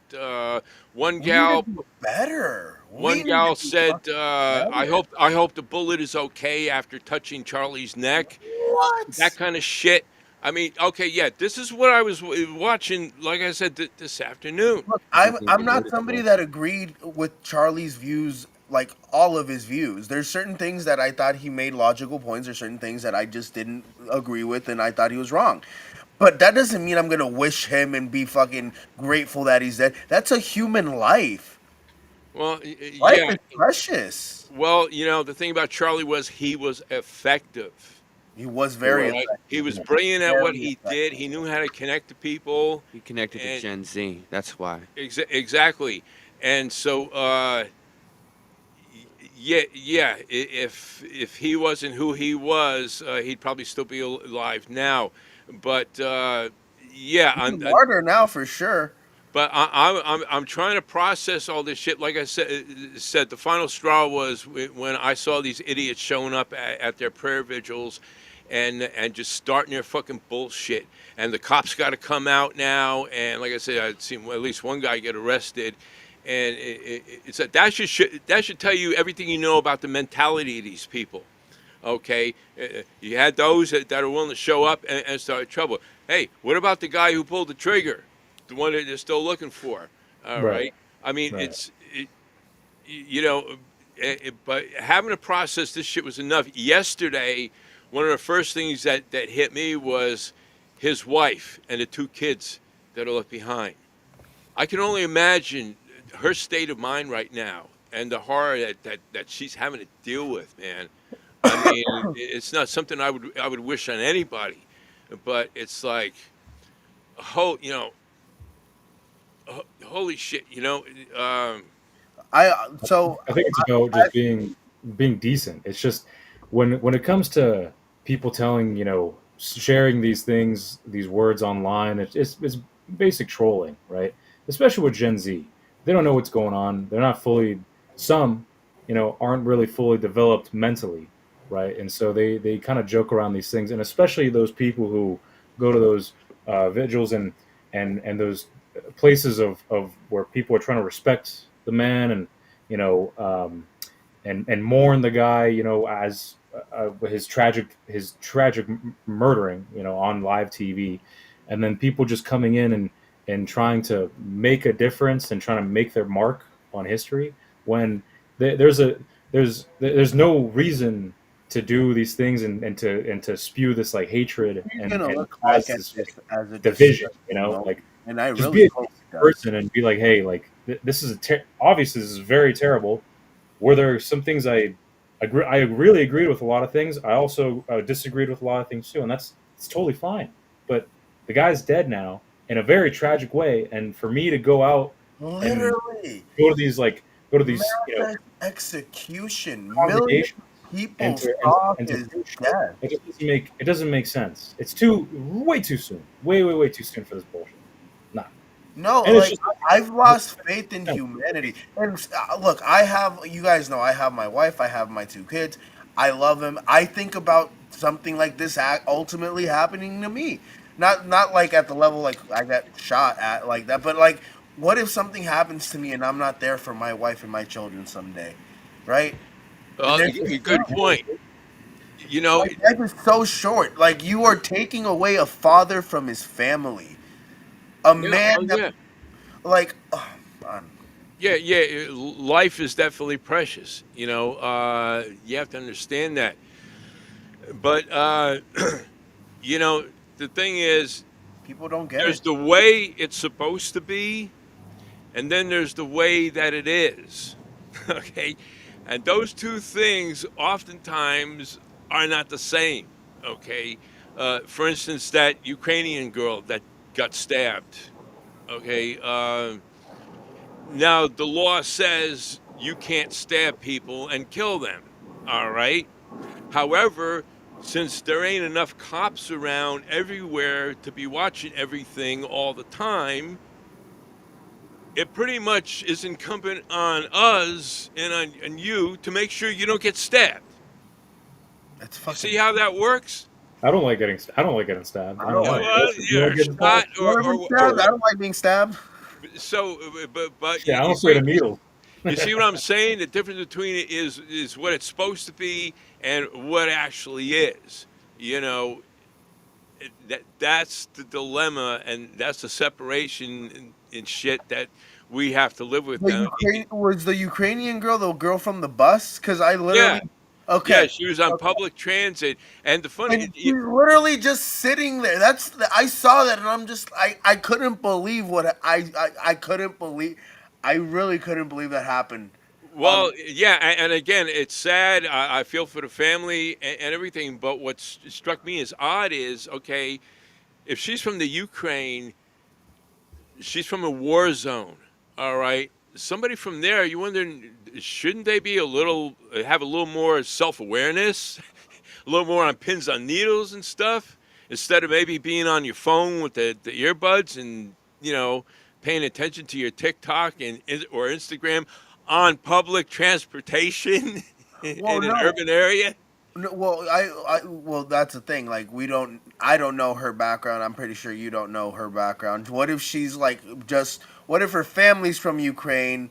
One We need to gal do better. one We need to gal do said, fucking better. I hope the bullet is okay after touching Charlie's neck." That What? kind of shit. I mean, okay, yeah, this is what I was watching. Like I said this afternoon. Look, They I'm think the I'm good not is somebody cool. that agreed with Charlie's views, like all of his views. There's certain things that I thought he made logical points. There's certain things that I just didn't agree with, and I thought he was wrong. But that doesn't mean I'm gonna wish him and be fucking grateful that he's dead. That's a human life. Well, Life yeah. is precious. Well, you know, the thing about Charlie was he was effective. He was very Correct. Right? He effective. was brilliant at what Very he did. effective. He knew how to connect to people, He connected to and Gen Z. That's why. exactly. And so, yeah. If he wasn't who he was, he'd probably still be alive now. But yeah, He's a martyr now for sure. but I'm trying to process all this shit. Like I said the final straw was when I saw these idiots showing up at their prayer vigils, and just starting their fucking bullshit. And the cops got to come out now. And like I said, I'd seen at least one guy get arrested. And it's that should tell you everything you know about the mentality of these people. Okay, you had those that are willing to show up and start trouble. Hey, what about the guy who pulled the trigger, the one that they're still looking for? All Right. right. I mean, Right. you know, but having to process this shit was enough. Yesterday, one of the first things that hit me was his wife and the two kids that are left behind. I can only imagine her state of mind right now and the horror that she's having to deal with, man. I mean, it's not something I would wish on anybody, but it's like, you know, holy shit, you know. So I think it's about just being decent. It's just when it comes to people telling, sharing these things, these words online, it's basic trolling, right? Especially with Gen Z. They don't know what's going on. They're not fully some, aren't really fully developed mentally, right? And so they kind of joke around these things, and especially those people who go to those vigils and those places of where people are trying to respect the man and you know and mourn the guy as his tragic murdering on live TV, and then people just coming in and trying to make a difference and trying to make their mark on history when there's no reason to do these things and to spew this like hatred you're and gonna and look cause back at this this as a division, disrespectful moment, like and I just really be a hope decent it does. person and be like, hey, like this is obviously this is very terrible. Were there some things I really agreed with a lot of things. I also disagreed with a lot of things too, and it's totally fine. But the guy's dead now in a very tragic way, and for me to go out and Literally, go to these like go to these execution. Millions congregations of and people to and, saw and to his do shit, death. it doesn't make sense. It's way too soon. Way too soon for this bullshit. Nah. No, And it's like just I've lost faith in humanity. And look, I have you guys know I have my wife, I have my two kids. I love them. I think about something like this ultimately happening to me. Not like at the level like I got shot at like that, but like what if something happens to me and I'm not there for my wife and my children someday, right? There's A good point. You know, like life is so short. Like you are taking away a father from his family, a yeah, man oh that yeah. like. Oh, man. Yeah. Life is definitely precious. You have to understand that. But you know, the thing is, People don't get there's it. the way it's supposed to be, and then there's the way that it is. Okay, and those two things oftentimes are not the same. Okay, for instance, that Ukrainian girl that got stabbed. Okay, now the law says you can't stab people and kill them. All right. However, since there ain't enough cops around everywhere to be watching everything all the time, it pretty much is incumbent on us and on you to make sure you don't get stabbed. It's You see fucking. how that works? I don't like getting stabbed. I I don't don't know. like. Well, You like yeah, getting Scott, stabbed? You want to be stabbed? I don't like being stabbed. so, but Yeah, I'm you afraid see, of needles. you see what I'm saying? The difference between it is what it's supposed to be and what actually is. You know, that's the dilemma, and that's the separation and shit that we have to live with The now. Ukraine was the Ukrainian girl, the girl from the bus, because I Yeah, literally. Okay. yeah, she was on Okay. public transit, and the funny, And she's literally just sitting there. I saw that, and I'm just I couldn't believe what I couldn't believe. I really couldn't believe that happened. well, yeah, and again, it's sad. I feel for the family and everything, but what struck me as odd is, okay, if she's from the Ukraine, she's from a war zone. All right. Somebody from there, you wondering, shouldn't they be have a little more self awareness, a little more on pins on needles and stuff, instead of maybe being on your phone with the earbuds and, paying attention to your TikTok or Instagram on public transportation Well, in an no. urban area? No, well, well, that's the thing. Like, I don't know her background. I'm pretty sure you don't know her background. What if she's like what if her family's from Ukraine,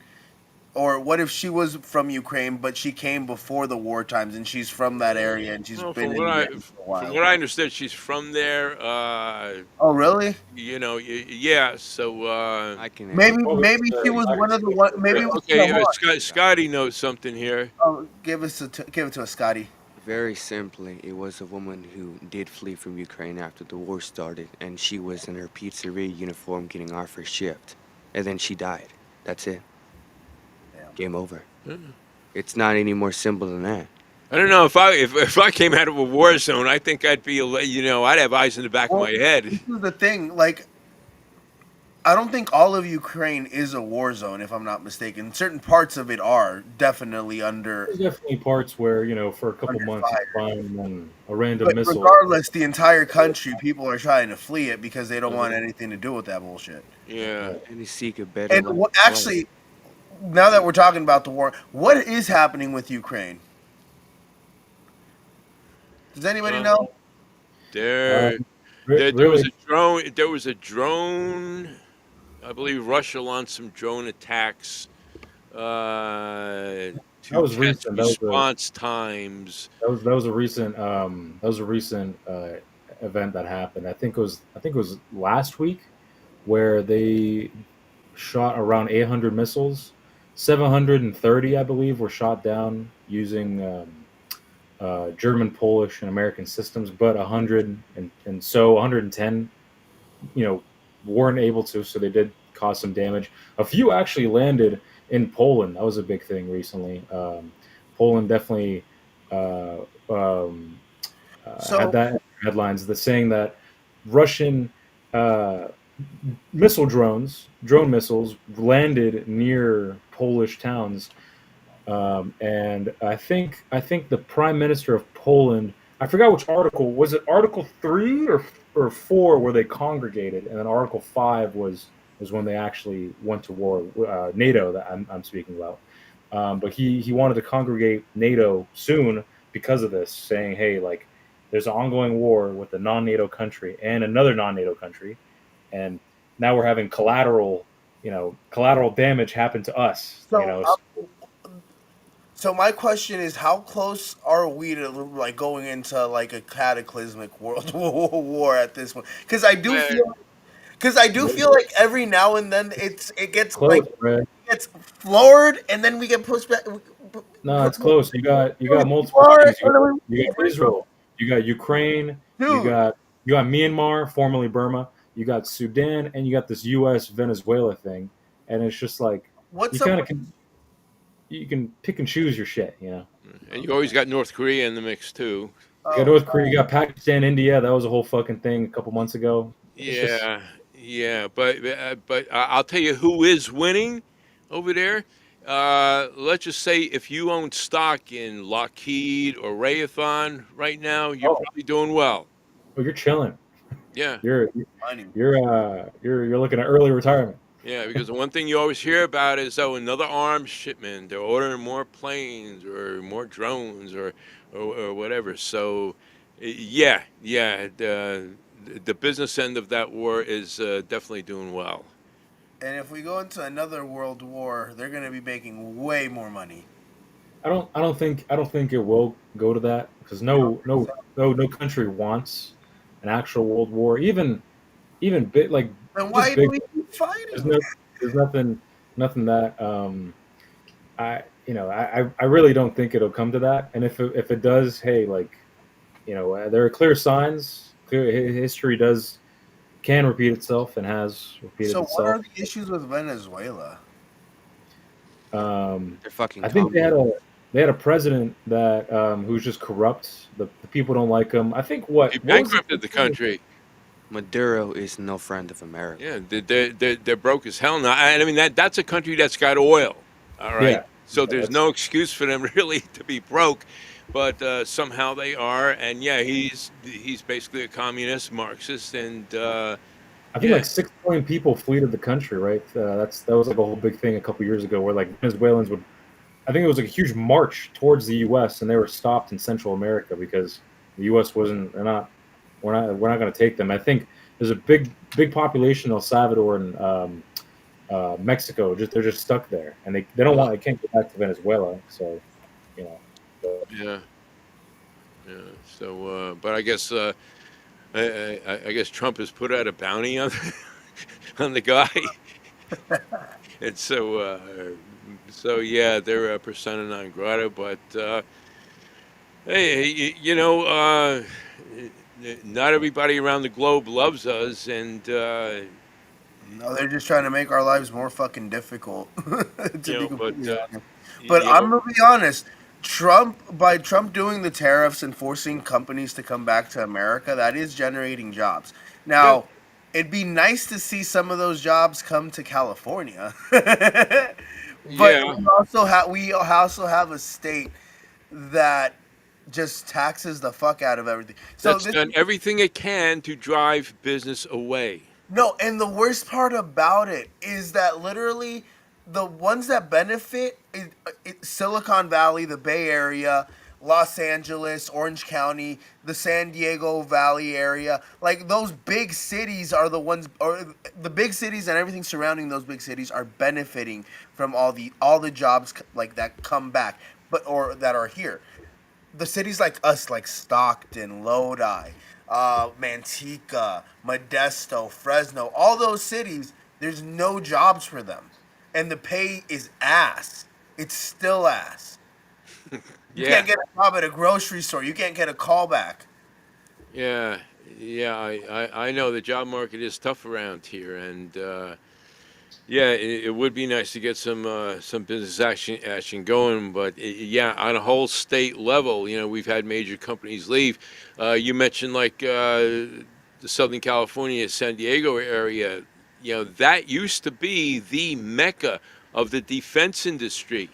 or what if she was from Ukraine but she came before the war times and she's from that area and she's Well, been in the area for a from while? what I understood, she's from there. Oh, really? Yeah. So, I can Maybe answer. maybe she was one of the one. Maybe okay, hold on. Scotty knows something here. Oh, give it to us, Scotty. Very simply, it was a woman who did flee from Ukraine after the war started, and she was in her pizzeria uniform getting off her shift. And then she died. That's it. Game over. It's not any more simple than that. I don't know if I came out of a war zone, I think I'd be, I'd have eyes in the back of my head. This is the thing. Like, I don't think all of Ukraine is a war zone, if I'm not mistaken. Certain parts of it are definitely under. There's definitely parts where, for a couple Under months fire. it's fine, and then a random But missile. regardless, the entire country, people are trying to flee it because they don't want anything to do with that bullshit. Yeah. And they seek a better And life. actually, now that we're talking about the war, what is happening with Ukraine? Does anybody know? There Really, was a drone. There was a drone. I believe Russia launched some drone attacks to that was test recent. response times. That was a recent event that happened. I think it was last week, where they shot around 800 missiles. 730, I believe, were shot down using German, Polish, and American systems, but 110, weren't able to. So they did cause some damage. A few actually landed in Poland. That was a big thing recently. Poland definitely had that in headlines. The saying that Russian drone missiles landed near Polish towns, and I think the Prime Minister of Poland. I forgot which article was it. Article 3 or 4 where they congregated, and then Article 5 was when they actually went to war. NATO that I'm speaking about. But he wanted to congregate NATO soon because of this, saying, hey, like, there's an ongoing war with a non-NATO country and another non-NATO country, and now we're having collateral damage happen to us. So my question is, how close are we to like going into like a cataclysmic world war at this point? Because I do feel like every now and then it gets Close, like Brad. it gets floored and then we get pushed back. No, it's close. You got multiple things. You got Israel, you got Ukraine, you got Myanmar, formerly Burma, you got Sudan, and you got this U.S. Venezuela thing, and it's just like you can pick and choose your shit, And you always got North Korea in the mix too. You got North Korea, you got Pakistan, India. That was a whole fucking thing a couple months ago. Yeah, but I'll tell you who is winning over there let's just say if you own stock in Lockheed or Raytheon right now, you're Oh, probably doing well. well, you're chilling. Yeah. You're Money. you're looking at early retirement. Yeah, because the one thing you always hear about is, oh, another arms shipment. They're ordering more planes or more drones or whatever. So, yeah, the business end of that war is definitely doing well. And if we go into another world war, they're going to be making way more money. I don't think it will go to that because no country wants an actual world war. Even bit like Then just why do big. we keep There's fighting? no there's nothing that I really don't think it'll come to that. And if it does, hey, like there are clear signs. History can repeat itself and has repeated So what itself. are the issues with Venezuela? They're fucking I think communists. they had a president that who's just corrupt. The people don't like him. I think He what was it? bankrupted the country. Maduro is no friend of America. Yeah, they're broke as hell now. I mean that's a country that's got oil. All right, Yeah, so yeah, there's that's no excuse for them really to be broke, but somehow they are. And yeah, he's basically a communist, Marxist, and I think yeah, like 6 million people flee to the country, right? That was like a whole big thing a couple years ago, where like Venezuelans would. I think it was like a huge march towards the U.S. and they were stopped in Central America because the U.S. wasn't. We're not going to take them. I think there's a big population in El Salvador and Mexico. They're just stuck there, and they can't go back to Venezuela. So you know, so, yeah, yeah. So, but I guess I guess Trump has put out a bounty on on the guy, and so yeah, they're persona non grata. But hey, not everybody around the globe loves us, and No, they're just trying to make our lives more fucking difficult. To be but completely honest. But you I'm know, gonna be honest. Trump doing the tariffs and forcing companies to come back to America, that is generating jobs. yeah, Now, it'd be nice to see some of those jobs come to California. But yeah. we also have a state that just taxes the fuck out of everything. So That's this done everything it can to drive business away. No, and the worst part about it is that literally the ones that benefit Silicon Valley, the Bay Area, Los Angeles, Orange County, the San Diego Valley area, like those big cities are the ones, or the big cities and everything surrounding those big cities are benefiting from all the jobs like that come back, but or that are here. The cities like us, like Stockton, Lodi, Manteca, Modesto, Fresno, all those cities, there's no jobs for them. And the pay is ass. It's still ass. You Yeah, can't get a job at a grocery store. You can't get a callback. yeah, yeah. I know the job market is tough around here, and yeah, it would be nice to get some business action going. But yeah, on a whole state level, we've had major companies leave. You mentioned like the Southern California, San Diego area. That used to be the mecca of the defense industry.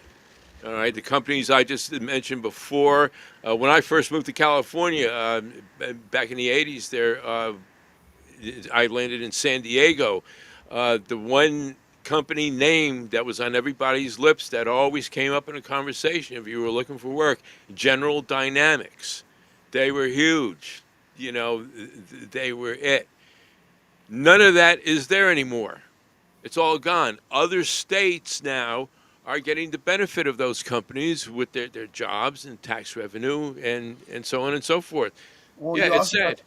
All right, the companies I just mentioned before. When I first moved to California back in the '80s, I landed in San Diego. The one company name that was on everybody's lips that always came up in a conversation if you were looking for work, General Dynamics. They were huge. They were it. None of that is there anymore. It's all gone. Other states now are getting the benefit of those companies with their jobs and tax revenue and so on and so forth. Well, Yeah, you it's also have, sad.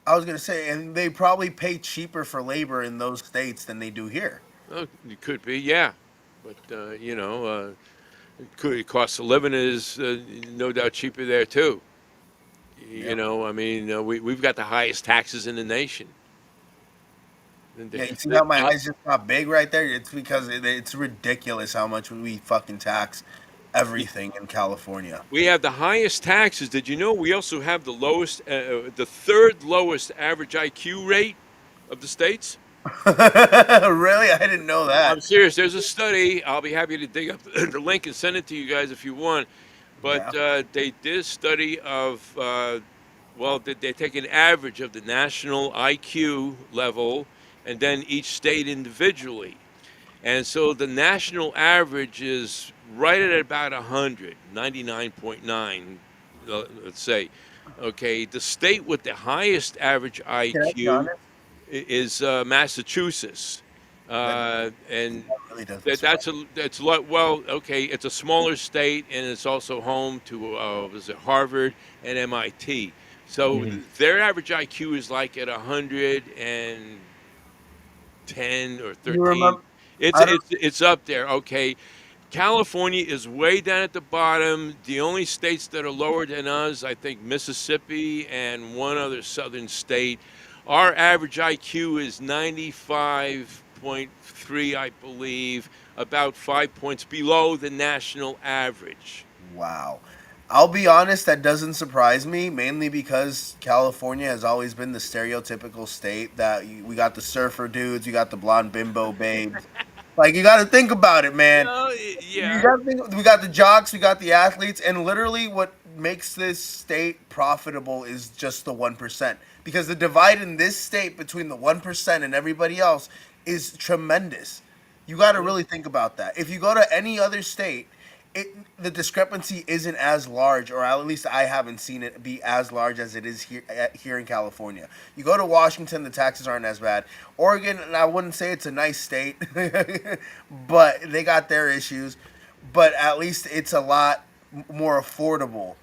I was gonna say, and they probably pay cheaper for labor in those states than they do here. Oh, it could be, yeah. But, cost of living is no doubt cheaper there too. Yep. I mean, we've got the highest taxes in the nation. And Yeah, you see they- how my eyes just got big right there? It's because it's ridiculous how much we fucking tax everything in California. we have the highest taxes. Did you know we also have the third lowest average IQ rate of the states? Really? I didn't know I'm that. serious. There's a study. I'll be happy to dig up the link and send it to you guys if you want. But Yeah. they did a study of, well, they take an average of the national IQ level and then each state individually. And so the national average is right at about 100, 99.9, let's say. Okay, the state with the highest average Can I be IQ honest? is Massachusetts, That and really doesn't surprise that's well, okay. It's a smaller state, and it's also home to was it Harvard and MIT. So Mhm. their average IQ is like at 110 or me. You 13. remember? It's I don't. it's up there. Okay, California is way down at the bottom. The only states that are lower than us, I think Mississippi and one other southern state. Our average IQ is 95.3, I believe, about 5 points below the national average. Wow. I'll be honest, that doesn't surprise me, mainly because California has always been the stereotypical state that we got the surfer dudes, you got the blonde bimbo babes. Like, you got to think about it, man. No, You yeah. got to think, we got the jocks, we got the athletes, and literally what makes this state profitable is just the 1%. Because the divide in this state between the 1% and everybody else is tremendous. You got to really think about that. If you go to any other state, the discrepancy isn't as large, or at least I haven't seen it be as large as it is here in California. You go to Washington, the taxes aren't as bad. Oregon, and I wouldn't say it's a nice state, but they got their issues. But at least it's a lot more affordable,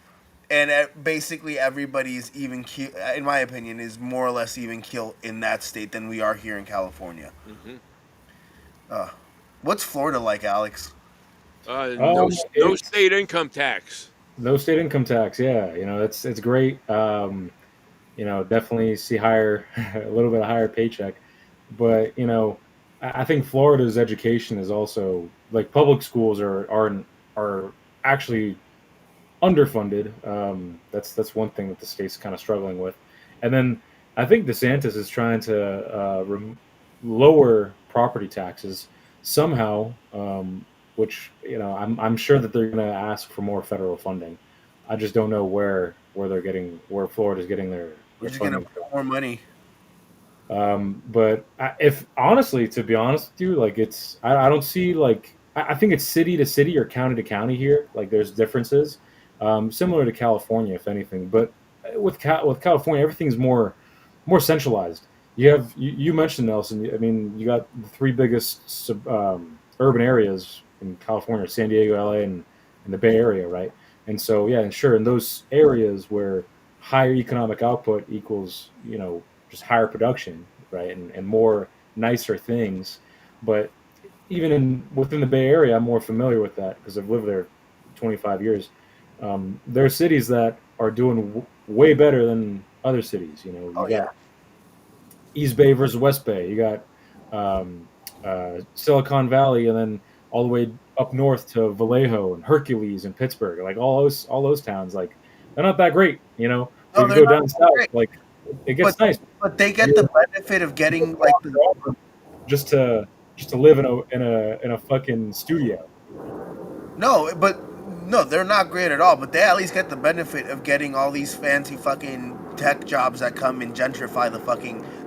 and basically everybody's even keel, in my opinion, is more or less even keel in that state than we are here in California. Hmm. Uh, what's Florida like, Alex? No, no It's state income tax. no state income tax. Yeah, it's great. Definitely see higher, a little bit of higher paycheck, but I think Florida's education is also like public schools are actually underfunded. That's one thing that the state's kind of struggling with, and then I think DeSantis is trying to lower property taxes somehow, which I'm sure that they're going to ask for more federal funding. I just don't know where Florida's getting We're their just gonna funding put more money. but if honestly, to be honest with you, like I don't see like I think it's city to city or county to county here. Like there's differences, similar to California, if anything. But with California, everything's more centralized. You mentioned Nelson. I mean, you got the three biggest urban areas in California: San Diego, LA, and the Bay Area, right? And so yeah, and sure, in those areas where higher economic output equals just higher production, right, and more nicer things. But even within the Bay Area, I'm more familiar with that because I've lived there 25 years. There are cities that are doing way better than other cities. Oh You yeah. got East Bay versus West Bay. You got Silicon Valley, and then all the way up north to Vallejo and Hercules and Pittsburgh. Like all those towns, like they're not that great. But No, if you they're go not down south, great, like it but gets nice. they get You're the benefit of getting like the. just to live in a fucking studio. No, but no, they're not great at all. But they at least get the benefit of getting all these fancy fucking tech jobs that come and gentrify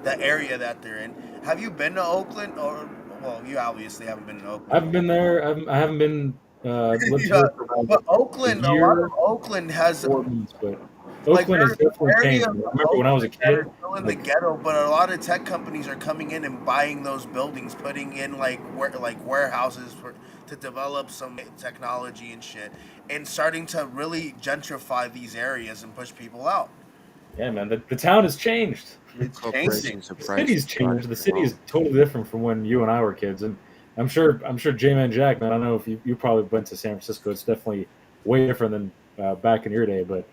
the area that they're in. Have you been to Oakland? Or well, you obviously haven't been to I Oakland. haven't been there. I haven't been lived Yeah, here for about but a Oakland, a lot of year, Oakland has 4 months, but like Oakland has there's definitely areas changed. of I remember when I was a Oakland that are kid, still in the like ghetto, but a lot of tech companies are coming in and buying those buildings, putting in like warehouses to develop some technology and shit, and starting to really gentrify these areas and push people out. yeah, man, the town has changed. It's changing. Corporations are The pricing city's changed. The products city wrong. is totally different from when you and I were kids, and I'm sure J-Man Jack, man. I don't know if you probably went to San Francisco. It's definitely way different than back in your day, but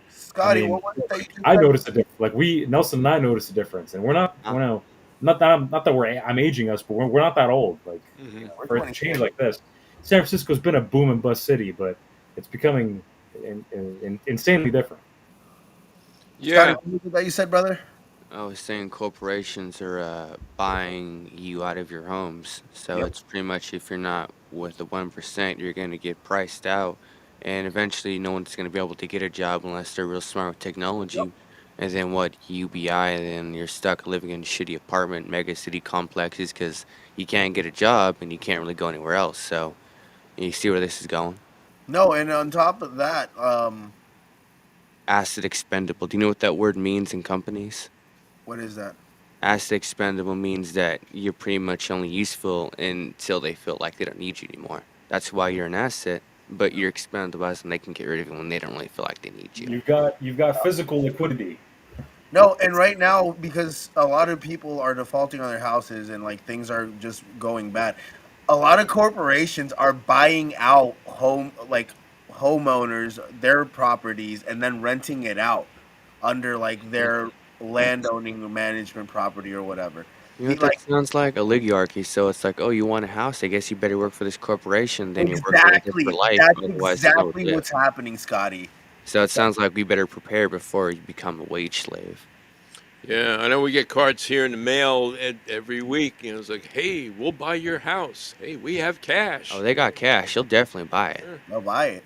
I Scotty, mean, what was it that you just I said? noticed a difference. Like Nelson and I noticed a difference, and we're not, Uh, not that I'm aging us, but we're not that old. Like Hmm. We're for it to change 26. like this, San Francisco's been a boom and bust city, but it's becoming insanely different. Scotty, Yeah, what was it that you said, brother? I was saying corporations are buying you out of your homes. So Yep. it's pretty much if you're not with the 1%, you're going to get priced out. And eventually, no one's going to be able to get a job unless they're real smart with Yep. technology. And then what? UBI, then you're stuck living in shitty apartment, mega city complexes because you can't get a job and you can't really go anywhere else. So you see where this is going? No, and on top of that, Asset expendable. Do you know what that word means in companies? what is that? Asset expendable means that you're pretty much only useful until they feel like they don't need you anymore. That's why you're an asset, but you're expendable as and they can get rid of you when they don't really feel like they need you. You've got physical liquidity. No, and right now, because a lot of people are defaulting on their houses and like things are just going bad, a lot of corporations are buying out homeowners their properties and then renting it out under like their landowning management property or whatever. You know The what that like sounds like? Oligarchy. So it's like, oh, you want a house? I guess you better work for this corporation. Then you're working with it for exactly life. that's Otherwise, you don't exactly live. what's happening, Scotty. So it sounds like we better prepare before you become a wage slave. Yeah, I know we get cards here in the mail every week. You know, it's like, hey, we'll buy your house. Hey, we have cash. Oh, they got cash. You'll definitely buy it. They'll buy it.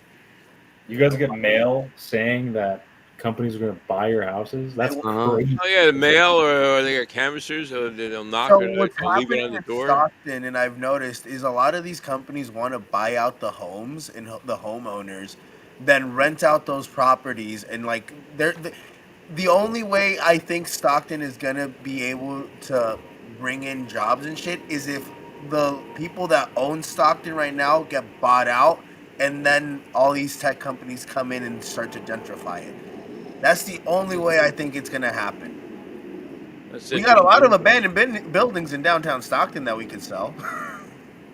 You guys get mail saying that companies are going to buy your houses. That's Uh-huh. crazy. Oh yeah, the mail, or they got canvassers, or they'll knock So or what's they'll leave it happening on the in door. Stockton, and I've noticed, is a lot of these companies want to buy out the homes and the homeowners, then rent out those properties, and like the only way I think Stockton is gonna be able to bring in jobs and shit is if the people that own Stockton right now get bought out, and then all these tech companies come in and start to gentrify it. That's the only way I think it's gonna happen. That's We it. got a lot of abandoned buildings in downtown Stockton that we could sell.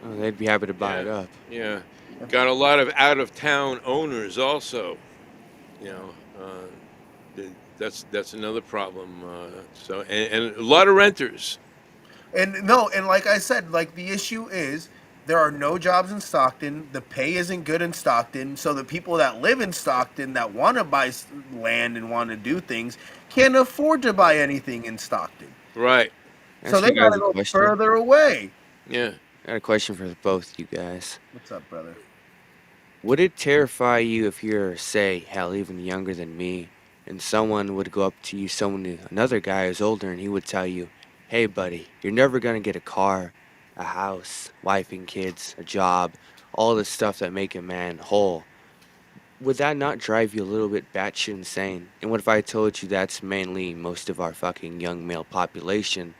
Oh, they'd be happy to buy it Yeah, up. yeah. Got a lot of out of town owners also. You know, that's another problem. So and a lot of renters. And no, and like I said, like the issue is there are no jobs in Stockton. The pay isn't good in Stockton, so the people that live in Stockton that want to buy land and want to do things can't afford to buy anything in Stockton. Right. So Ask they you got guys to a go question. further away. Yeah. I got a question for both you guys. What's up, brother? Would it terrify you if you're, say, hell, even younger than me, and someone would go up to you, another guy who's older, and he would tell you, "Hey, buddy, you're never gonna get a car, a house, wife and kids, a job, all the stuff that make a man whole." Would that not drive you a little bit batshit insane? And what if I told you that's mainly most of our fucking young male population?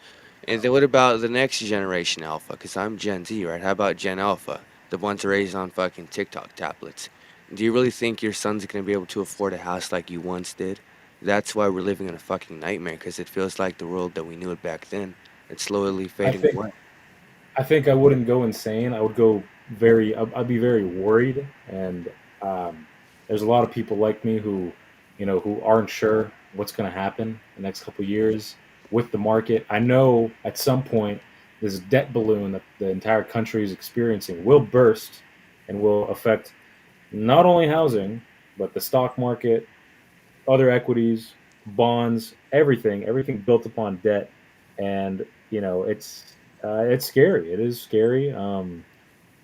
And then what about the next generation Alpha? Because I'm Gen Z, right? How about Gen Alpha? The ones raised on fucking TikTok tablets. Do you really think your son's gonna be able to afford a house like you once did? That's why we're living in a fucking nightmare, because it feels like the world that we knew it back then. It's slowly I fading think away. I think I wouldn't go insane. I would go I'd be very worried, and um, there's a lot of people like me who, who aren't sure what's going to happen the next couple of years with the market. I know at some point this debt balloon that the entire country is experiencing will burst and will affect not only housing but the stock market, other equities, bonds, everything built upon debt, and it's scary. It is scary.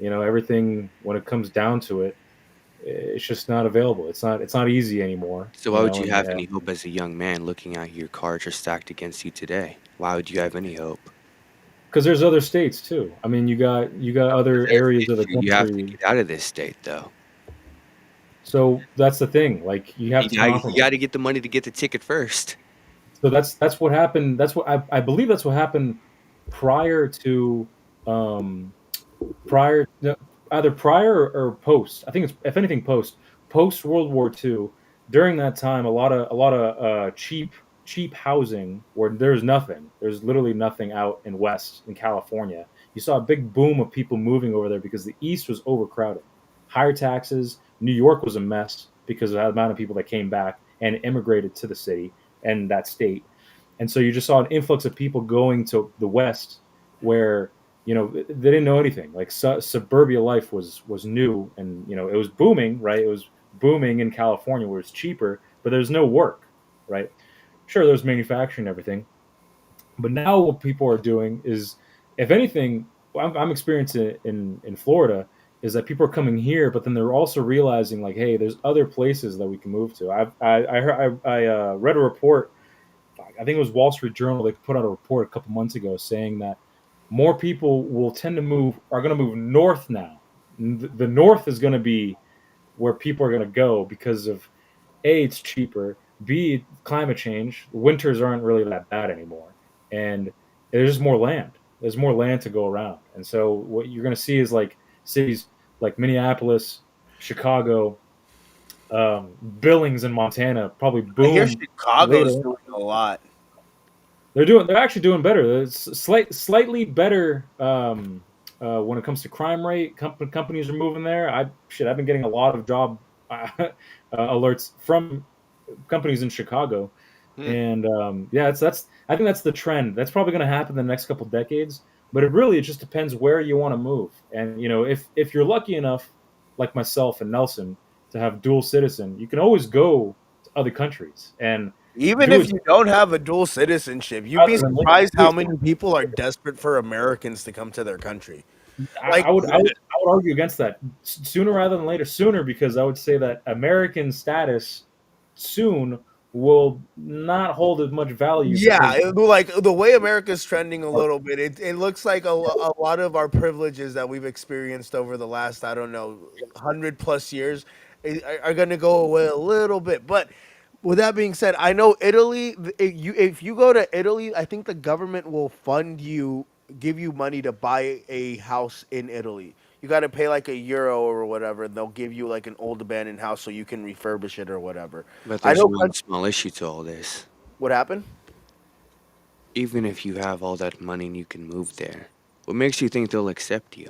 Everything when it comes down to it, it's just not available. It's not easy anymore. So why would you have any hope as a young man looking at your cards are stacked against you today? Why would you have any hope? Because there's other states too. I mean, you got other That's the areas of the issue. You have to country. get out of this state, though. So that's the thing. Like you have to You compromise. got to get the money to get the ticket first. So that's what happened. That's what I believe that's what happened prior to um, prior no, either prior or post. I think it's if anything post World War II. During that time, a lot of cheap housing where there's literally nothing out in West in California. You saw a big boom of people moving over there because the East was overcrowded, higher taxes. New York was a mess because of the amount of people that came back and immigrated to the city and that state. And so you just saw an influx of people going to the West where they didn't know anything. Like suburbia life was new, and it was booming, right? It was booming in California where it's cheaper, but there's no work, right? Sure, there's manufacturing and everything, But now what people are doing is, if anything, I'm experiencing it in Florida, is that people are coming here, but then they're also realizing like, hey, there's other places that we can move to. I read a report. I think it was Wall Street Journal. They put out a report a couple months ago saying that more people will tend to move are going to move north now. The north is going to be where people are going to go because of A, it's cheaper. B, climate change. Winters aren't really that bad anymore, and there's just more land. There's more land to go around, and so what you're going to see is like cities like Minneapolis, Chicago, Billings in Montana probably I hear boom Chicago's later. doing a lot. They're actually doing better. It's slightly better when it comes to crime rate. Companies are moving there. I've been getting a lot of job alerts from companies in Chicago, Hmm. and yeah, that's I think that's the trend. That's probably going to happen in the next couple decades. But it just depends where you want to move. And if you're lucky enough, like myself and Nelson, to have dual citizen, you can always go to other countries and Even do if it you don't have a dual citizenship, you'd be rather than later. surprised how many people are desperate for Americans to come to their country. Like, I would argue against that sooner rather than later. Sooner, because I would say that American status soon will not hold as much value yeah, because like the way America's trending a little bit, it looks like a lot of our privileges that we've experienced over the last, I don't know, 100+ years are going to go away a little bit. But with that being said, I know Italy, if you go to Italy, I think the government will fund you, give you money to buy a house in Italy. You got to pay like €1 or whatever, and they'll give you like an old abandoned house so you can refurbish it or whatever. But I there's know one small issue to all this. what happened. Even if you have all that money and you can move there, what makes you think they'll accept you?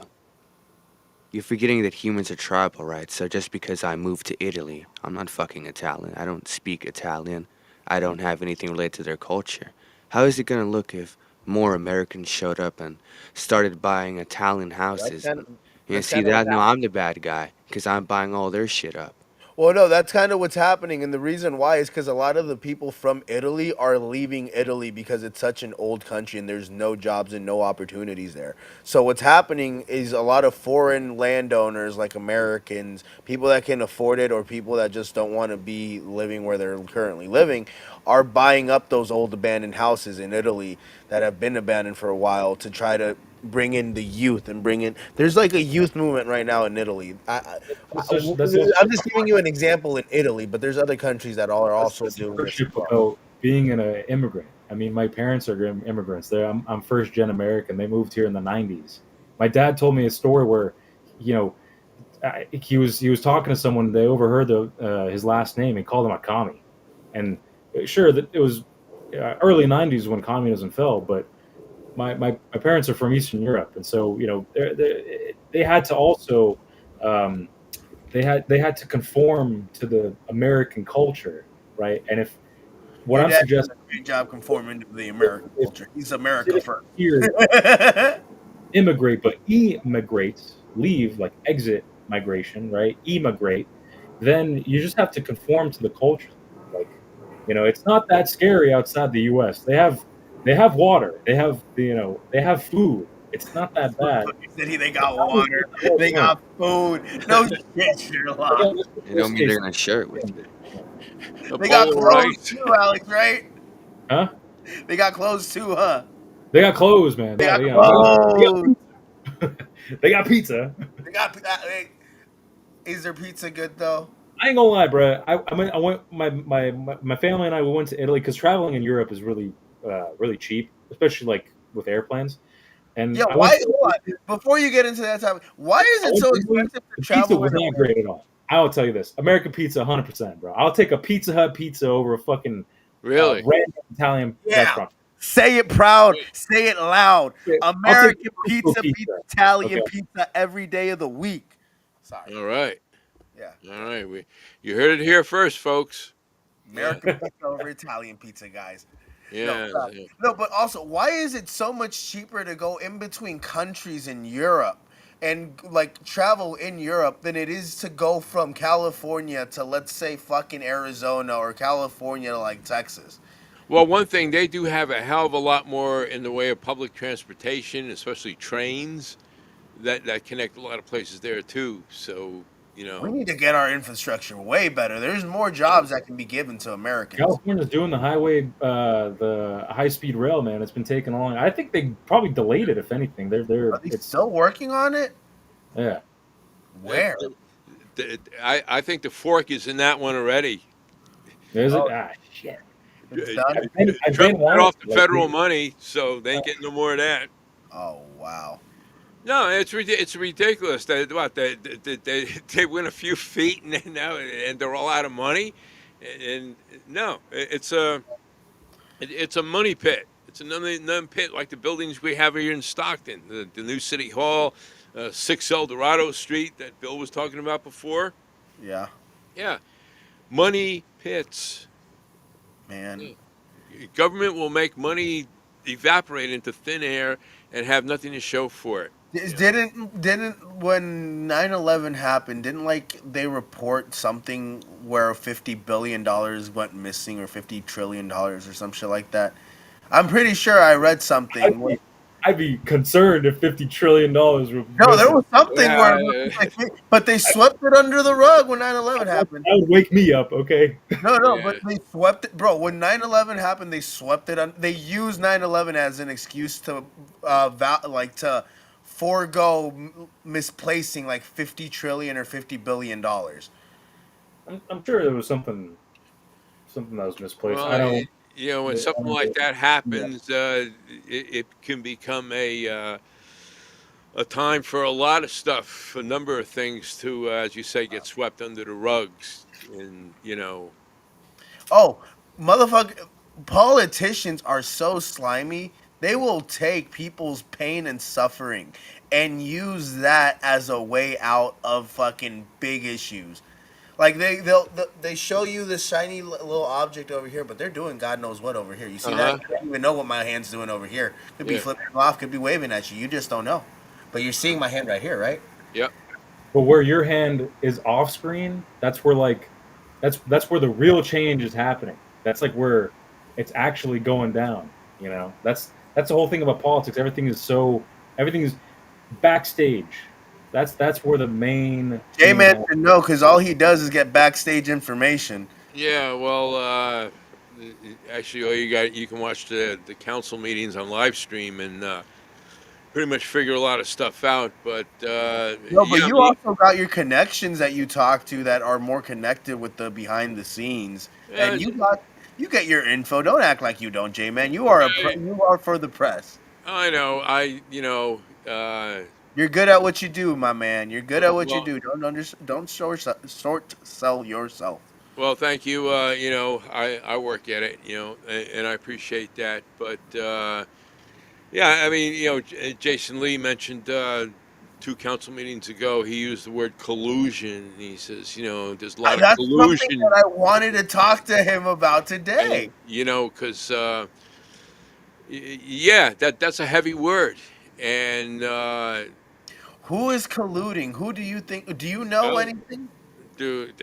You're forgetting that humans are tribal, right? So just because I moved to Italy, I'm not fucking Italian. I don't speak Italian. I don't have anything related to their culture. How is it gonna look if more Americans showed up and started buying Italian That's houses? kind And of you that's see kind of what's that? Now happening. I'm the bad guy because I'm buying all their shit up. Well, no, that's kind of what's happening, and the reason why is because a lot of the people from Italy are leaving Italy because it's such an old country and there's no jobs and no opportunities there. So what's happening is a lot of foreign landowners, like Americans, people that can afford it, or people that just don't want to be living where they're currently living, are buying up those old abandoned houses in Italy that have been abandoned for a while to try to bring in the youth and bring in. There's like a youth movement right now in Italy. that's also I'm just giving you an example in Italy, but there's other countries that are also that's the doing this as hardship well. about being an immigrant. I mean, my parents are immigrants. I'm first gen American. They moved here in the '90s. My dad told me a story where, you know, he was talking to someone. They overheard his last name. He called him a commie, and sure that it was early '90s when communism fell. But my parents are from Eastern Europe, and so they had to also um, they had to conform to the American culture, right? And if what Your I'm dad does suggesting, a great job conforming to the American if culture. He's America citizens first. here immigrate, but emigrate, leave, like exit migration, right? Emigrate, then you just have to conform to the culture. Like, it's not that scary outside the U.S. They have water, they have food. It's not that bad. City, they But got now we water, get to they more. got food. No shit, Sherlock. Again, this is They don't worst mean case they're gonna share it with scenario. you. A They got bowl of clothes rice. too, Alex, right? Huh? They got clothes too, huh? They got clothes, man. They Yeah, got they got clothes. pizza. They got pizza. They got. Is their pizza good though? I ain't gonna lie, bro. I went my family and I, we went to Italy because traveling in Europe is really really cheap, especially like with airplanes. And Yeah. I went Why? to Hold on. Before you get into that topic, why is I it went so to Italy. expensive to The pizza travel was in not America? great at all. I will tell you this: American pizza, 100%, bro. I'll take a Pizza Hut pizza over a fucking Really? random Italian Yeah. restaurant. Say it proud. Say it loud. I'll take American a pizza pizza. beats Okay. Italian pizza every day of the week. Sorry. All right. Yeah. All right. You heard it here first, folks. Yeah. American pizza over Italian pizza, guys. No, Yeah. Yeah. no, but also, why is it so much cheaper to go in between countries in Europe and like travel in Europe than it is to go from California to, let's say, fucking Arizona, or California to like Texas? Well, one thing, they do have a hell of a lot more in the way of public transportation, especially trains that connect a lot of places there too. So, you We know, need to get our infrastructure way better. There's more jobs that can be given to Americans. California's doing the high speed rail, man. It's been taking long. I think they probably delayed it. If anything, Are they it's still working on it? yeah. it, Where? I think the fork is in that one already. Is it? Oh, Ah, shit. it's done. I've Trump been cut wanting off the like federal money, so they ain't getting no more of that. Oh wow. No, it's ridiculous. They win a few feet and then now and they're all out of money, and no, it's a money pit. It's another pit like the buildings we have here in Stockton, the new city hall, 6L Dorado Street that Bill was talking about before. Yeah, Yeah, money pits. man. Yeah. Government will make money evaporate into thin air and have nothing to show for it. You know? Didn't when 9/11 happened, didn't like they report something where $50 billion went missing or $50 trillion or some shit like that? I'm pretty sure I read something. I'd be concerned if $50 trillion were No, there missing. was something where, Yeah, but they swept it under the rug when 9/11 happened. That would wake me up. Okay. No, yeah. but they swept it, bro. When 9/11 happened, they swept it. They used 9/11 as an excuse to, to forego misplacing like 50 trillion or $50 billion. I'm sure there was something that was misplaced. Well, I don't. when I something like don't that yeah. happens, it can become a time for a lot of stuff, a number of things to, as you say, get swept under the rugs, and Oh, motherfucker! Politicians are so slimy. They will take people's pain and suffering and use that as a way out of fucking big issues. Like they show you this shiny little object over here, but they're doing God knows what over here. You see that? uh-huh, You don't even know what my hand's doing over here. Could be yeah, flipping off, could be waving at you. You just don't know. But you're seeing my hand right here, right? yep. But where your hand is off screen, that's where that's where the real change is happening. That's like where it's actually going down. That's the whole thing about politics. Everything is backstage. That's where the main change J-Man happens. should know because all he does is get backstage information. Yeah, well, actually, you can watch the council meetings on live stream and pretty much figure a lot of stuff out. But No, but yeah, I you mean, also got your connections that you talk to that are more connected with the behind the scenes, yeah, and you get your info. Don't act like you don't, J-Man. You are you are for the press. I know, You're good at what you do, my man. You're good at what you well, do. Don't short sell yourself. well, thank you. I work at it, and I appreciate that. But yeah, I mean, Jason Lee mentioned 2 council meetings ago. He used the word collusion. He says, there's a lot of That's something collusion, that I wanted to talk to him about and today. because yeah, that's a heavy word, and Who is colluding? Who do you think? Do you know well, anything? dude.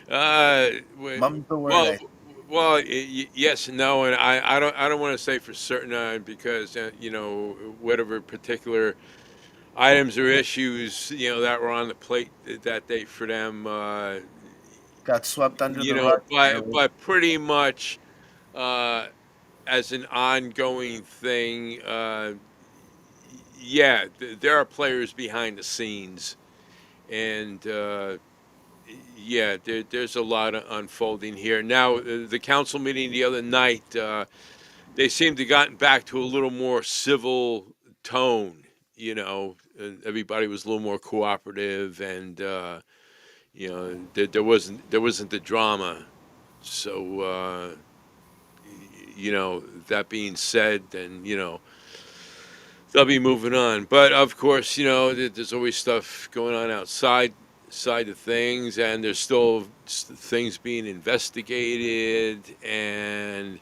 Uh, w- Mum's the word. well, well, yes and no, and I don't want to say for certain because whatever particular items or issues that were on the plate that day for them, Got swept under the rug. but pretty much as an ongoing thing, yeah, there are players behind the scenes, and. Yeah, there's a lot of unfolding here. Now, the council meeting the other night, they seemed to gotten back to a little more civil tone. And everybody was a little more cooperative, and there wasn't the drama. So, that being said, then they'll be moving on. But of course, there's always stuff going on outside side of things, and there's still things being investigated, and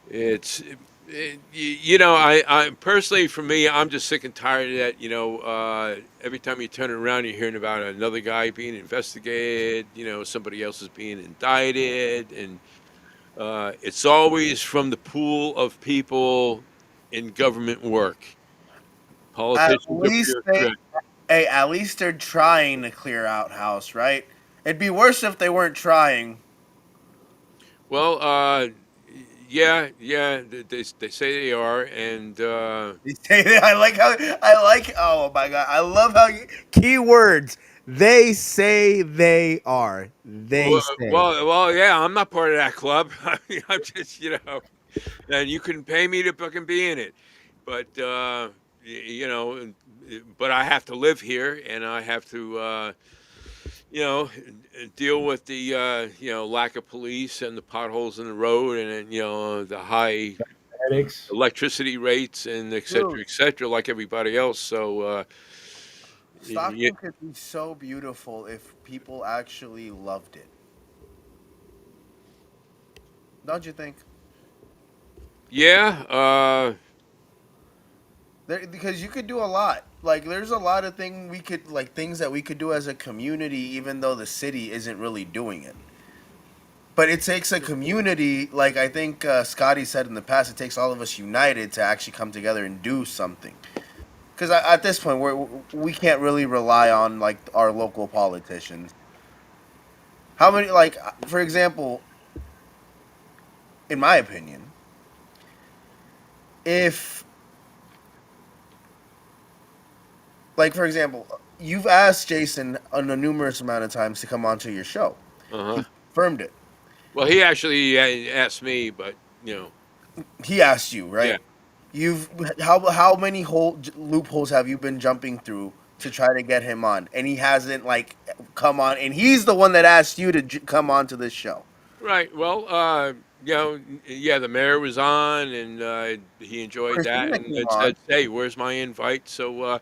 it's I personally, for me, I'm just sick and tired of that. Every time you turn around, you're hearing about another guy being investigated. Somebody else is being indicted, and It's always from the pool of people in government work. At Politicians are least they, bureaucrats. hey, at least they're trying to clear out house, right? It'd be worse if they weren't trying. Well, yeah, yeah, they say they are, and You say that- I like. Oh my god, I love how you keywords. They say they are. They say. yeah, I'm not part of that club. I mean, I'm just, and you couldn't pay me to fucking be in it, but but I have to live here, and I have to, you know, deal with the lack of police and the potholes in the road, and then, the high Headaches. electricity rates and Dude, et cetera, like everybody else. So, Stockton could be so beautiful if people actually loved it. Don't you think? yeah, Because you could do a lot. Like there's a lot of things that we could do as a community, even though the city isn't really doing it. But it takes a community, like I think Scotty said in the past, it takes all of us united to actually come together and do something. Because at this point, we can't really rely on like our local politicians. How many, like, for example, in my opinion, if, like, for example, you've asked Jason on a numerous amount of times to come onto your show, uh-huh. he confirmed it. Well, he actually asked me, but He asked you, yeah. right? You've how many loopholes have you been jumping through to try to get him on, and he hasn't like come on, and he's the one that asked you to come on to this show. Right. Well, yeah, the mayor was on, and he enjoyed that, Christina and came it on. said, "Hey, where's my invite?" So,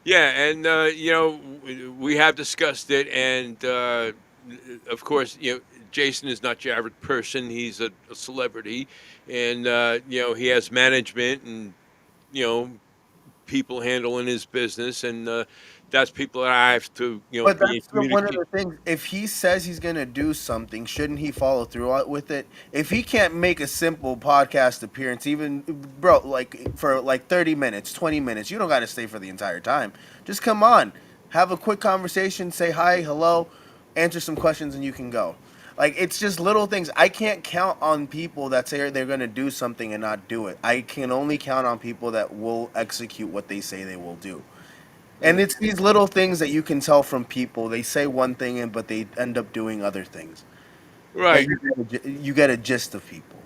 yeah, and we have discussed it, and of course, Jason is not your average person. He's a celebrity, and he has management and you know people handling his business, and that's people that I have to But be in that's one of communication. the things. If he says he's gonna do something, shouldn't he follow through with it? If he can't make a simple podcast appearance, even bro, like for like 30 minutes, 20 minutes, you don't got to stay for the entire time. Just come on, have a quick conversation, say hi, hello, answer some questions, and you can go. Like it's just little things. I can't count on people that say they're gonna do something and not do it. I can only count on people that will execute what they say they will do. And Mm. it's these little things that you can tell from people. They say one thing, but they end up doing other things. That Right. you get a gist of people.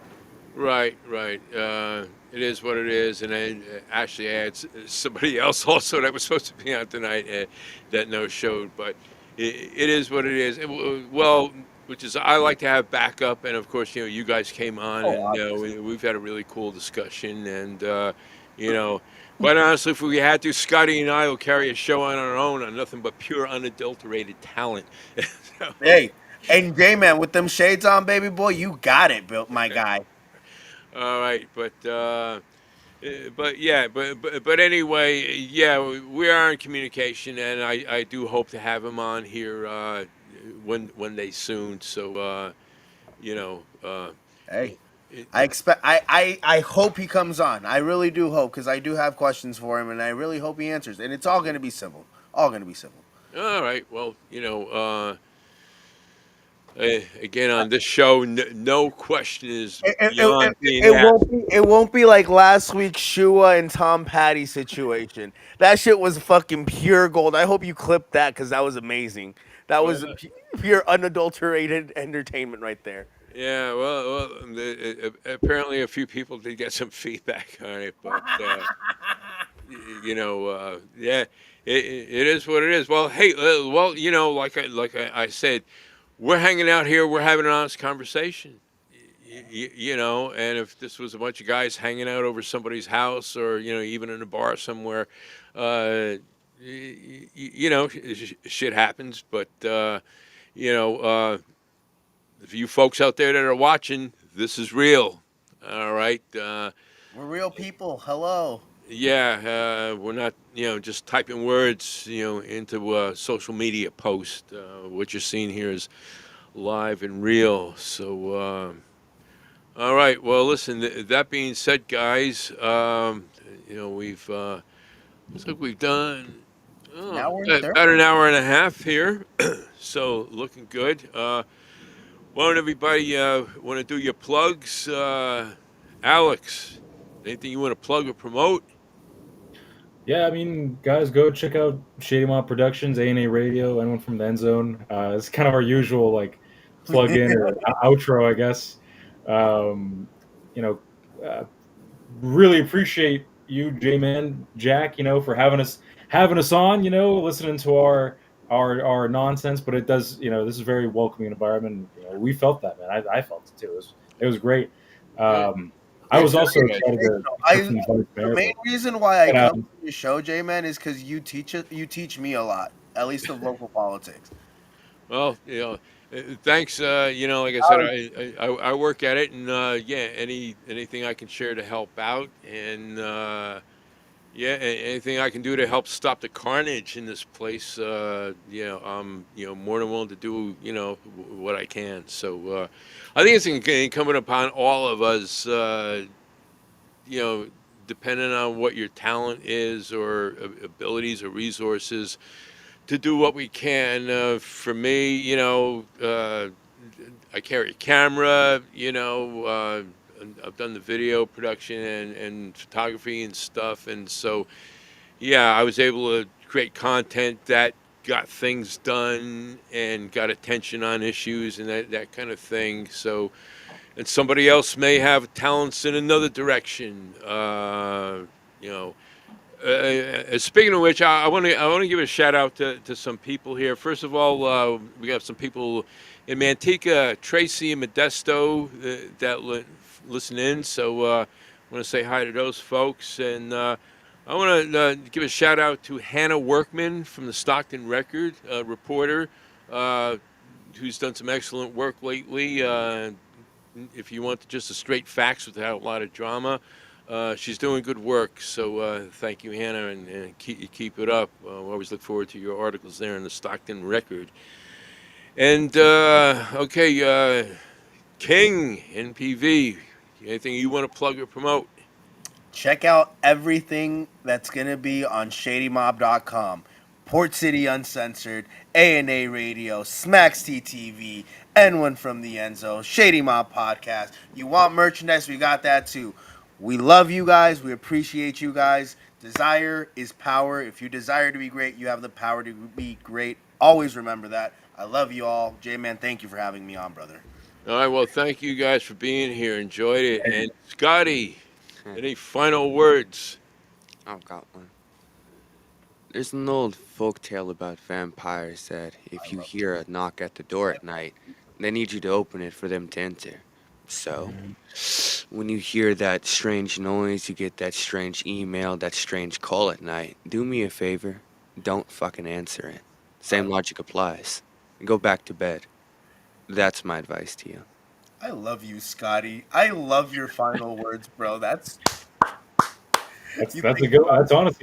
Right, right. It is what it is, and I actually I had somebody else also that was supposed to be on tonight that no showed, but it is what it is. Well, which is I like to have backup, and of course, you guys came on, Oh, and obviously. we've had a really cool discussion, and you know, quite honestly, if we had to, Scotty and I will carry a show on our own on nothing but pure, unadulterated talent. So, Hey, and J man with them shades on, baby boy, you got it, built my guy. all right, but yeah, but anyway, yeah, we are in communication, and I do hope to have him on here one day soon. So you know, Hey, it, it, I expect. I hope he comes on. I really do hope because I do have questions for him, and I really hope he answers. And it's all gonna be civil. All gonna be civil. all right. Well, again on this show, no question is beyond being It asked. won't be. It won't be like last week's Shua and Tom Patty situation. That shit was fucking pure gold. I hope you clipped that because that was amazing. That Well, was pure unadulterated entertainment right there. yeah. Well, apparently a few people did get some feedback on it, but. Yeah, it is what it is. Well, hey, like I said, we're hanging out here. We're having an honest conversation. And if this was a bunch of guys hanging out over somebody's house, or even in a bar somewhere, shit happens. But you know, if you folks out there that are watching, this is real. All right. We're real people. Hello. Yeah, we're not, just typing words, into a social media post. What you're seeing here is live and real. So, All right. Well, listen. That being said, guys, we've looks like we've done Now we're in 30. about an hour and a half here, so looking good. Why don't everybody want to do your plugs? Alex, anything you want to plug or promote? Yeah, I mean, guys, go check out Shady Mob Productions, A&A Radio, anyone from the End Zone. It's kind of our usual like plug-in or outro, I guess. Um, you know, uh, really appreciate you, J-Man, Jack, for having us on, listening to our nonsense. But it does, this is a very welcoming environment. We felt that, man. I felt it too. It was great. Good. I was Good. also Good. excited to hear from Vice The Mayor, main reason why I but, come to your show, J-Man, is because you teach me a lot, at least of local politics. Well, thanks. Like I said, I work at it, and anything I can share to help out, and anything I can do to help stop the carnage in this place, I'm more than willing to do what I can. So I think it's incumbent upon all of us, depending on what your talent is or abilities or resources, to do what we can. For me, I carry a camera, and I've done the video production and photography and stuff. And so, yeah, I was able to create content that got things done and got attention on issues and that kind of thing. So, and somebody else may have talents in another direction, you know. Speaking of which, I want to give a shout out to some people here. First of all, we have some people in Manteca, Tracy and Modesto that listen in. So I want to say hi to those folks, and I want to give a shout out to Hannah Workman from the Stockton Record, reporter, who's done some excellent work lately. If you want just the straight facts without a lot of drama. She's doing good work, so thank you, Hannah, and keep it up. We always look forward to your articles there in the Stockton Record. And, King, NPV, anything you want to plug or promote? Check out everything that's going to be on shadymob.com. Port City Uncensored, A&A Radio, Smacks TTV, N1 from the Enzo, Shady Mob Podcast. You want merchandise? We got that too. We love you guys. We appreciate you guys. Desire is power. If you desire to be great, you have the power to be great. Always remember that. I love you all. J-Man, thank you for having me on, brother. All right, well, thank you guys for being here. Enjoyed it. And Scotty, any final words? I've got one. There's an old folk tale about vampires that if you hear a knock at the door at night, they need you to open it for them to enter. So, when you hear that strange noise, you get that strange email, that strange call at night, do me a favor, don't fucking answer it. Same logic applies. Go back to bed. That's my advice to you. I love you, Scotty. I love your final words, bro. That's that's honestly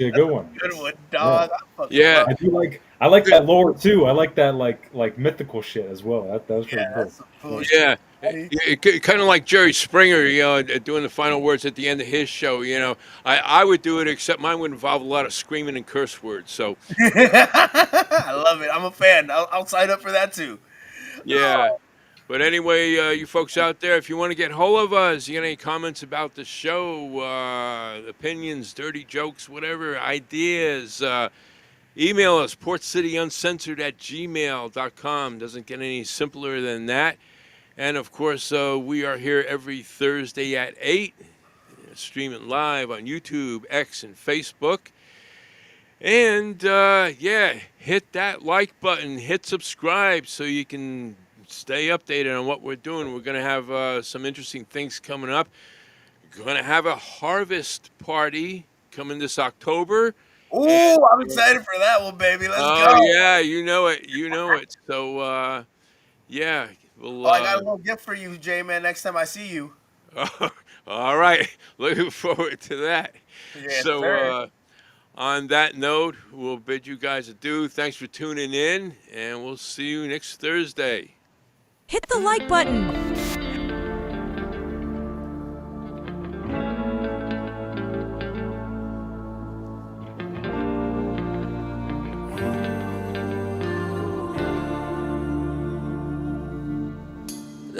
a good one. Good one, dog. Yeah. I like that lore too. I like that like mythical shit as well. That was pretty cool. Yeah, kind of like Jerry Springer, doing the final words at the end of his show. I would do it, except mine would involve a lot of screaming and curse words. So I love it. I'm a fan. I'll sign up for that too. Yeah. But anyway, you folks out there, if you want to get hold of us, you got any comments about the show, opinions, dirty jokes, whatever, ideas, email us, portcityuncensored@gmail.com. Doesn't get any simpler than that. And, of course, we are here every Thursday at 8, streaming live on YouTube, X, and Facebook. And, hit that like button, hit subscribe so you can stay updated on what we're doing. We're going to have some interesting things coming up. We're going to have a harvest party coming this October. Oh, I'm excited for that one, baby. Let's go. Oh, yeah, you know it. So, yeah. We'll, I got a little gift for you, J-Man, next time I see you. All right. Looking forward to that. Yes, so, sir. On that note, we'll bid you guys adieu. Thanks for tuning in, and we'll see you next Thursday. Hit the like button.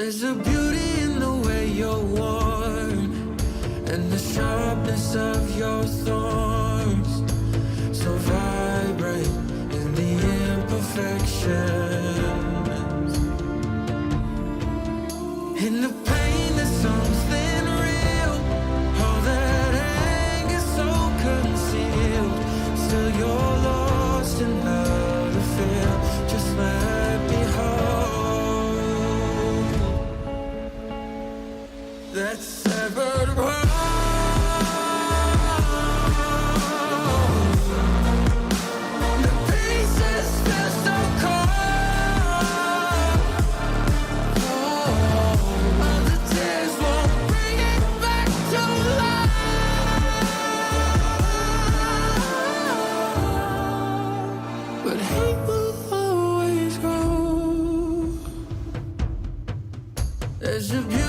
There's a beauty in the way you're worn, and the sharpness of your thorns. So vibrate in the imperfections. In the pain, there's something real. All that anger so concealed. Still you're lost in how to feel. Just let me hold that severed world. The pieces feel so cold. All the tears won't bring it back to life. But hate will always grow. There's a beauty